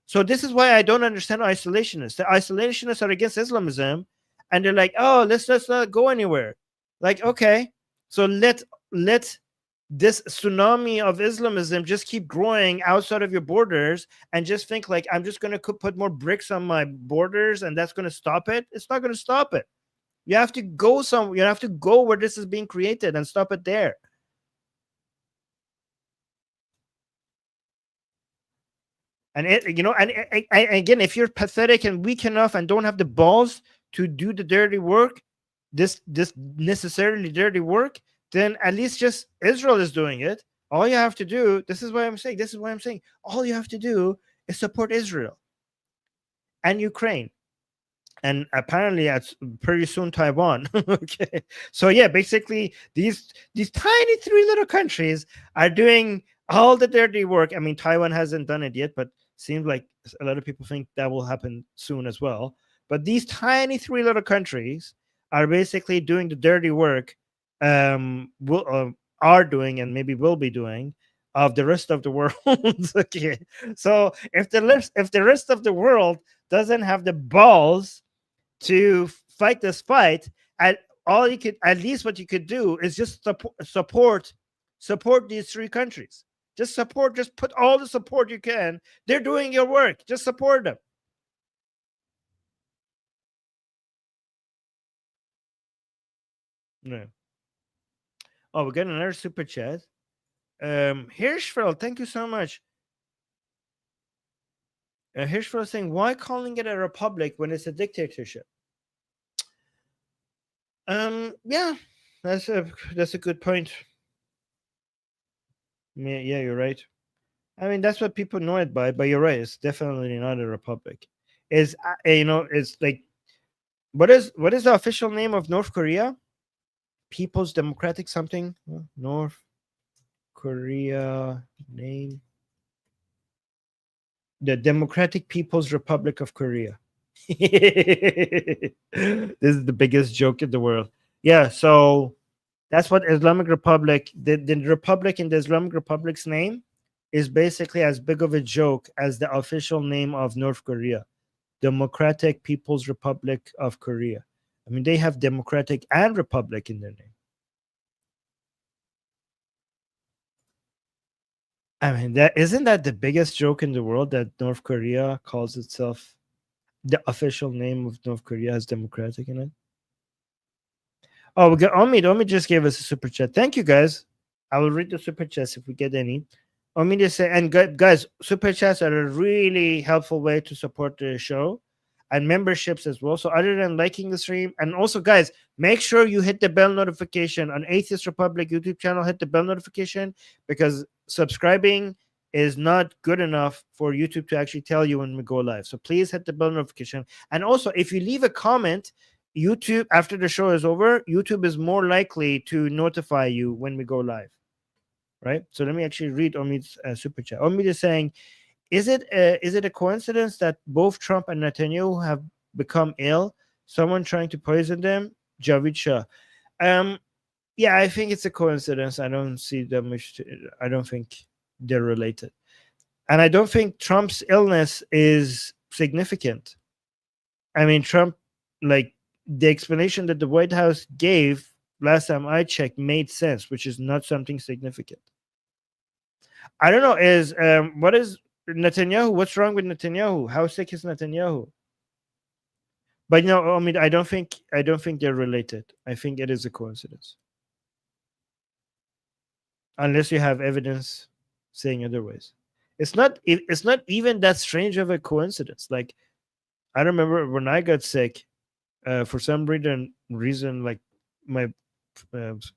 So this is why I don't understand isolationists. The isolationists are against Islamism, and they're like, oh, let's not go anywhere. Like, okay, so let this tsunami of Islamism just keep growing outside of your borders, and just think like, I'm just going to put more bricks on my borders and that's going to stop it. It's not going to stop it. You have to go somewhere. You have to go where this is being created and stop it there. And again, if you're pathetic and weak enough and don't have the balls to do the dirty work, this necessarily dirty work, then at least just Israel is doing it. All you have to do, this is what I'm saying. All you have to do is support Israel and Ukraine. And apparently, pretty soon, Taiwan. Okay, so yeah, basically, these tiny three little countries are doing all the dirty work. I mean, Taiwan hasn't done it yet, but seems like a lot of people think that will happen soon as well. But these tiny three little countries are basically doing the dirty work. Are doing and maybe will be doing of the rest of the world. Okay, so if the rest of the world doesn't have the balls to fight this fight, at least what you could do is just support these three countries. Just put all the support you can. They're doing your work. Just support them. No. Oh, we got another super chat. Hirschfeld, thank you so much. Hirschfeld saying, why calling it a republic when it's a dictatorship? Yeah, that's a good point. Yeah, you're right. I mean, that's what people know it by, but you're right. It's definitely not a republic. It's it's like, what is the official name of North Korea? People's Democratic something? North Korea name. The Democratic People's Republic of Korea. This is the biggest joke in the world. Yeah, so that's what Islamic Republic, the republic in the Islamic Republic's name is basically as big of a joke as the official name of North Korea, Democratic People's Republic of Korea. I mean, they have Democratic and Republic in their name. I mean, that isn't that the biggest joke in the world that North Korea calls itself, the official name of North Korea has democratic in it. Oh, we got Omi just gave us a super chat. Thank you guys. I will read the super chats if we get any. Omi just say, and guys, super chats are a really helpful way to support the show, and memberships as well. So other than liking the stream, and also guys, make sure you hit the bell notification on Atheist Republic YouTube channel. Hit the bell notification, because subscribing is not good enough for YouTube to actually tell you when we go live. So please hit the bell notification. And also, if you leave a comment, YouTube, after the show is over, YouTube is more likely to notify you when we go live, right? So let me actually read Omid's super chat. Omid is saying, is it a coincidence that both Trump and Netanyahu have become ill? Someone trying to poison them? Javid Shah. Yeah, I think it's a coincidence. I don't see them. I don't think they're related. And I don't think Trump's illness is significant. I mean, Trump, like, the explanation that the White House gave last time I checked made sense, which is not something significant. I don't know. What is Netanyahu? What's wrong with Netanyahu? How sick is Netanyahu? But no, I mean, I don't think they're related. I think it is a coincidence, unless you have evidence saying otherwise. It's not even that strange of a coincidence. Like, I remember when I got sick. For some reason, like my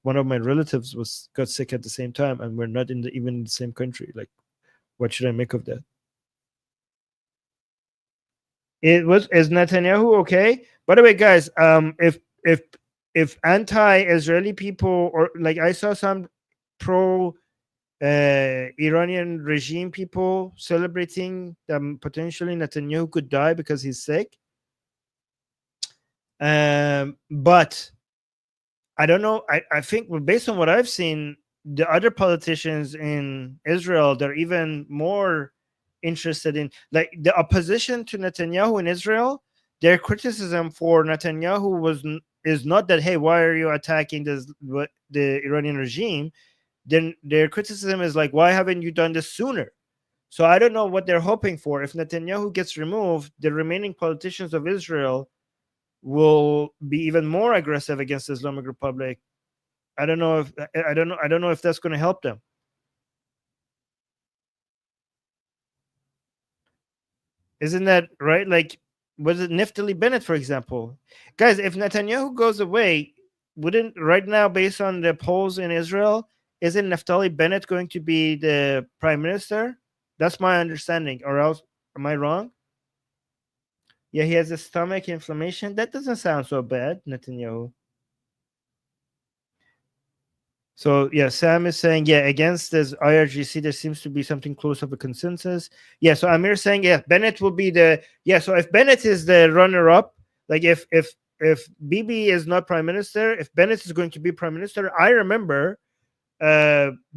one of my relatives got sick at the same time, and we're not even in the same country. Like, what should I make of that? Is Netanyahu okay? By the way, guys, if anti-Israeli people, or like I saw some pro Iranian regime people celebrating that potentially Netanyahu could die because he's sick. But I don't know. I think based on what I've seen, the other politicians in Israel, they're even more interested in, like, the opposition to Netanyahu in Israel. Their criticism for Netanyahu is not that, hey, why are you attacking the Iranian regime? Then their criticism is like, why haven't you done this sooner? So I don't know what they're hoping for. If Netanyahu gets removed, the remaining politicians of Israel will be even more aggressive against the Islamic Republic. I don't know if that's going to help them. Isn't that right? Like, was it Naftali Bennett, for example? Guys, if Netanyahu goes away, wouldn't right now, based on the polls in Israel, isn't Naftali Bennett going to be the prime minister? That's my understanding. Or else, am I wrong? Yeah, he has a stomach inflammation. That doesn't sound so bad, Netanyahu. So yeah, Sam is saying, yeah, against this IRGC, there seems to be something close of a consensus. Yeah, so Amir saying, yeah, Bennett will be so if Bennett is the runner-up, like if Bibi is not prime minister, if Bennett is going to be prime minister, I remember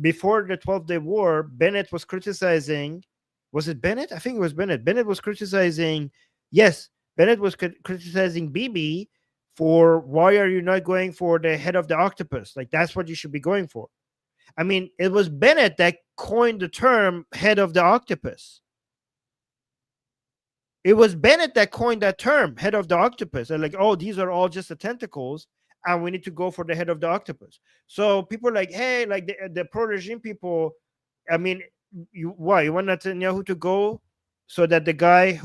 before the 12-day war, Bennett was criticizing, was it Bennett? I think it was Bennett. Bennett was criticizing, Bennett was criticizing Bibi for, why are you not going for the head of the octopus? Like, that's what you should be going for. I mean, it was Bennett that coined the term head of the octopus. It was Bennett that coined that term, head of the octopus. They're like, oh, these are all just the tentacles, and we need to go for the head of the octopus. So people are like, hey, like the pro-regime people, I mean, you want Netanyahu to go so that the guy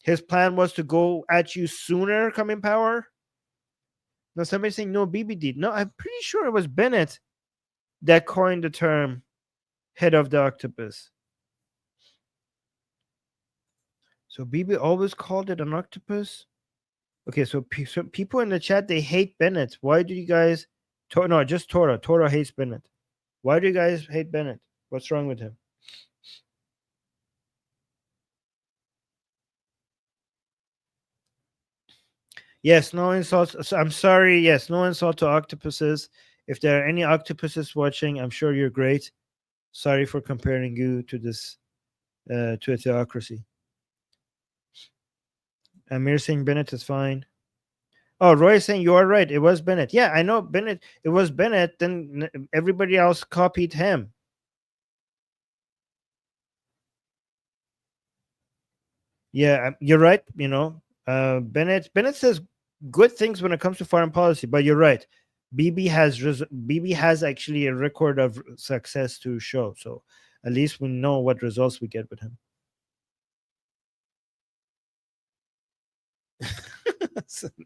his plan was to go at you sooner come in power? No, somebody's saying no, Bibi did. No, I'm pretty sure it was Bennett that coined the term head of the octopus. So Bibi always called it an octopus? Okay, so people in the chat, they hate Bennett. Why do you guys... No, just Torah. Torah hates Bennett. Why do you guys hate Bennett? What's wrong with him? Yes, no insults. I'm sorry. Yes, no insult to octopuses. If there are any octopuses watching, I'm sure you're great. Sorry for comparing you to this, to a theocracy. Amir saying Bennett is fine. Oh, Roy is saying you are right. It was Bennett. Yeah, I know Bennett. It was Bennett. Then everybody else copied him. Yeah, you're right. Bennett says good things when it comes to foreign policy, but you're right. BB has actually a record of success to show. So at least we know what results we get with him.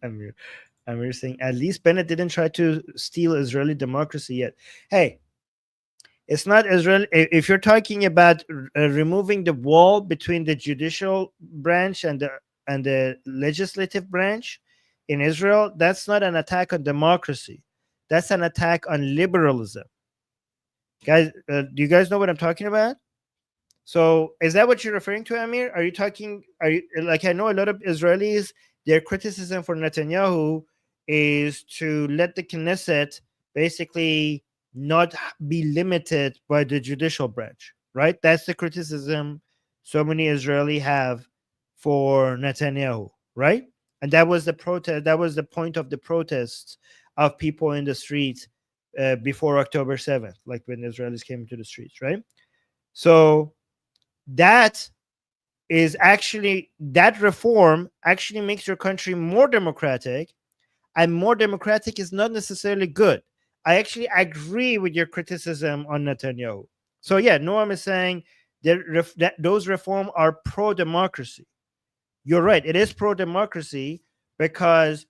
Amir saying at least Bennett didn't try to steal Israeli democracy yet. Hey, it's not Israel. If you're talking about removing the wall between the judicial branch and the legislative branch in Israel, that's not an attack on democracy. That's an attack on liberalism. Guys, do you guys know what I'm talking about? So, is that what you're referring to, Amir? Are you like, I know a lot of Israelis, their criticism for Netanyahu is to let the Knesset basically not be limited by the judicial branch, right? That's the criticism so many Israeli have for Netanyahu, right? And that was the protest. That was the point of the protests of people in the streets before October 7th, like when Israelis came into the streets, right? So that reform actually makes your country more democratic, and more democratic is not necessarily good. I actually agree with your criticism on Netanyahu. So yeah, Noam is saying that those reforms are pro-democracy. You're right. It is pro-democracy because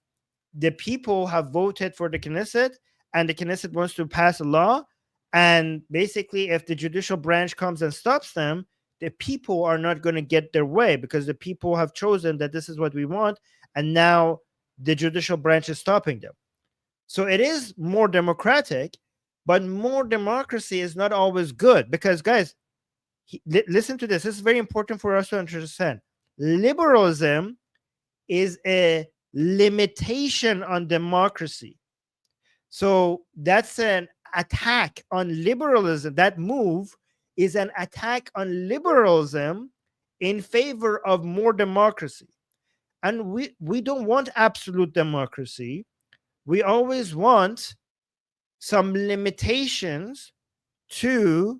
the people have voted for the Knesset, and the Knesset wants to pass a law. And basically, if the judicial branch comes and stops them, the people are not going to get their way because the people have chosen that this is what we want. And now the judicial branch is stopping them. So it is more democratic, but more democracy is not always good because, guys, listen to this. This is very important for us to understand. Liberalism is a limitation on democracy. So that's an attack on liberalism. That move is an attack on liberalism in favor of more democracy. And we don't want absolute democracy. We always want some limitations to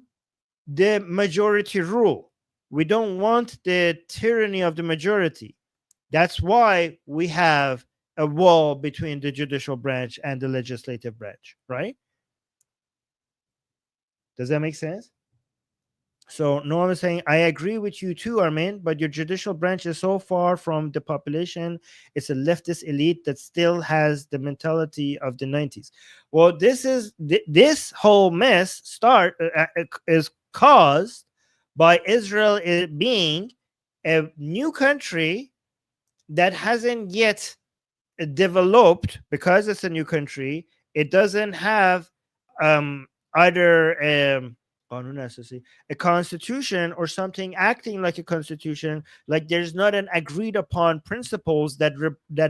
the majority rule. We don't want the tyranny of the majority. That's why we have a wall between the judicial branch and the legislative branch, right? Does that make sense? So Noam is saying, I agree with you too, Armin, but your judicial branch is so far from the population. It's a leftist elite that still has the mentality of the 90s. Well, this whole mess is caused by Israel being a new country that hasn't yet developed. Because it's a new country, it doesn't have either a constitution or something acting like a constitution. Like there's not an agreed upon principles that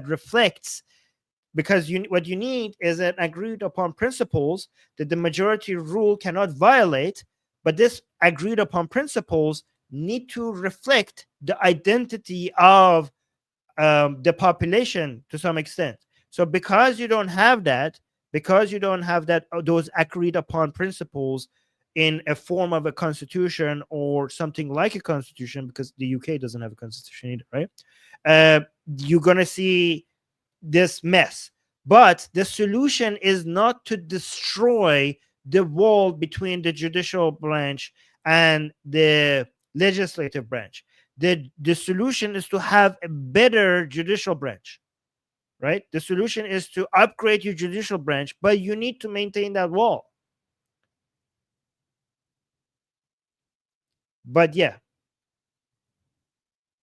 reflects, because what you need is an agreed upon principles that the majority rule cannot violate, but this agreed upon principles need to reflect the identity of the population to some extent. So because you don't have that, those agreed upon principles in a form of a constitution or something like a constitution, because the UK doesn't have a constitution either, right? You're going to see this mess. But the solution is not to destroy the wall between the judicial branch and the legislative branch. The solution is to have a better judicial branch, right? The solution is to upgrade your judicial branch, but you need to maintain that wall. But yeah,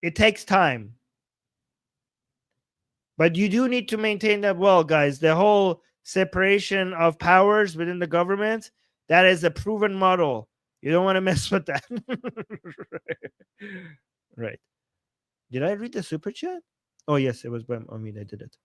it takes time. But you do need to maintain that wall, guys. The whole separation of powers within the government, that is a proven model. You don't want to mess with that. Right. Did I read the super chat? Oh, yes, it was by Amin. I did it.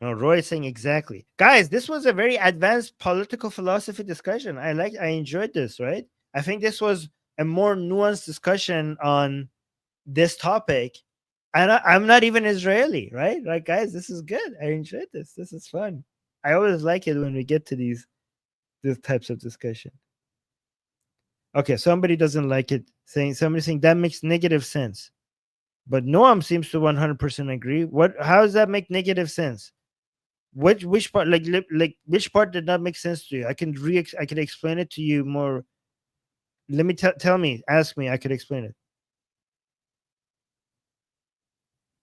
No, Roy is saying exactly. Guys, this was a very advanced political philosophy discussion. I enjoyed this, right? I think this was a more nuanced discussion on this topic. And I'm not even Israeli, right? Like, guys, this is good. I enjoyed this. This is fun. I always like it when we get to these these types of discussion. Okay, somebody doesn't like it. Somebody saying that makes negative sense. But Noam seems to 100% agree. How does that make negative sense? Which part, like which part did not make sense to you? I can explain it to you more. Let me tell me, ask me, I could explain it.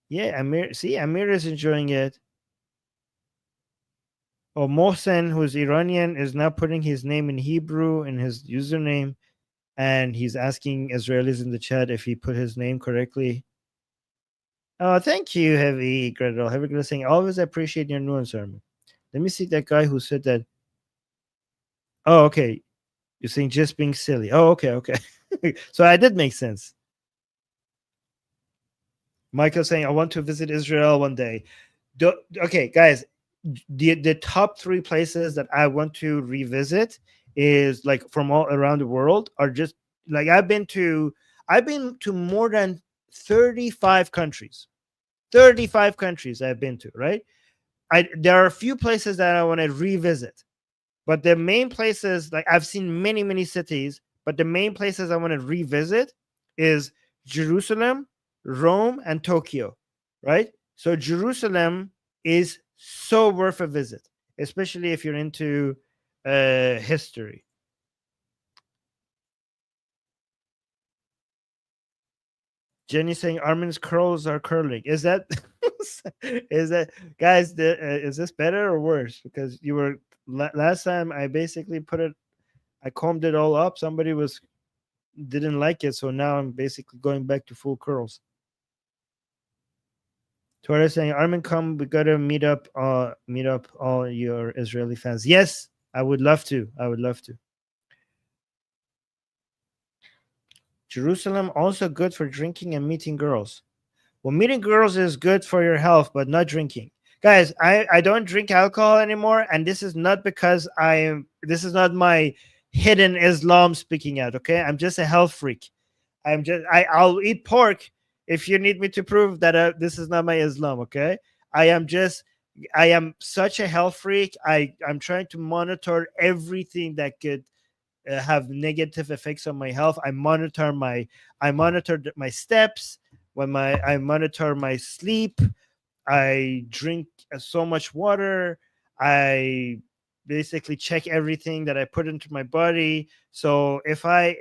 Yeah, Amir is enjoying it. Oh, Mohsen, who's Iranian, is now putting his name in Hebrew in his username, and he's asking Israelis in the chat if he put his name correctly. Oh, thank you, Heavy Gretel. Heavy Gretel saying, always appreciate your nuance, Armin. Let me see that guy who said that. Oh, okay. You're saying just being silly. Oh, okay. So I did make sense. Michael saying, I want to visit Israel one day. Okay, guys, the top 3 places that I want to revisit is like from all around the world are just like I've been to more than 35 countries. 35 countries I've been to, right? There are a few places that I want to revisit. But the main places, like I've seen many cities, but the main places I want to revisit is Jerusalem, Rome, and Tokyo, right? So Jerusalem is so worth a visit, especially if you're into history. Jenny saying Armin's curls are curling. Is that guys? Is this better or worse? Because you were last time I basically I combed it all up. Somebody didn't like it, so now I'm basically going back to full curls. Tora saying Armin, come, we gotta meet up all your Israeli fans. Yes, I would love to. Jerusalem also good for drinking and meeting girls. Well, meeting girls is good for your health, but not drinking. Guys, I don't drink alcohol anymore, and this is not because this is not my hidden Islam speaking out, okay? I'm just a health freak. I'll eat pork if you need me to prove that this is not my Islam, okay? I am such a health freak. I'm trying to monitor everything that could have negative effects on my health. I monitor my steps, I monitor my sleep. I drink so much water. I basically check everything that I put into my body. So if I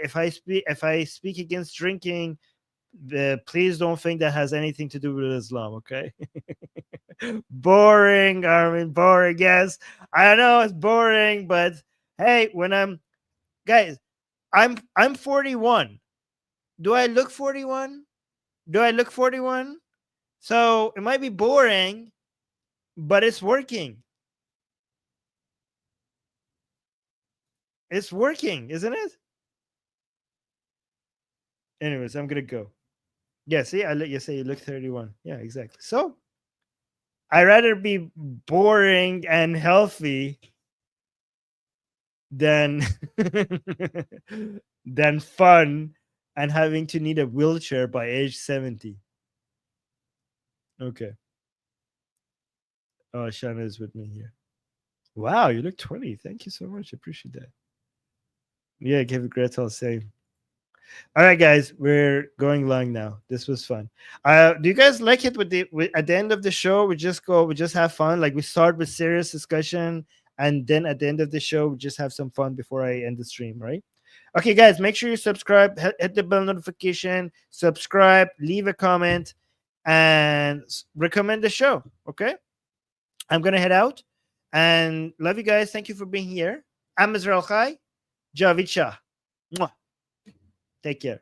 speak against drinking, please don't think that has anything to do with Islam, okay? Boring, Armin, boring. Yes, I know it's boring, but hey, guys, I'm 41. Do I look 41? So it might be boring, but it's working. It's working, isn't it? Anyways, I'm gonna go. Yeah, see, I let you say you look 31. Yeah, exactly. So I'd rather be boring and healthy than than fun and having to need a wheelchair by age 70. Okay. Oh, Shana is with me here. Wow, you look 20. Thank you so much. I appreciate that. Yeah, give it Gretel same. All right, guys, we're going long now. This was fun. Do you guys like it at the end of the show? We just have fun. Like we start with serious discussion, and then at the end of the show, we just have some fun before I end the stream, right? Okay, guys, make sure you subscribe, hit the bell notification, subscribe, leave a comment, and recommend the show. Okay, I'm gonna head out, and love you guys. Thank you for being here. I'm Israel Chai, Javid Shah. Mwah. Take care.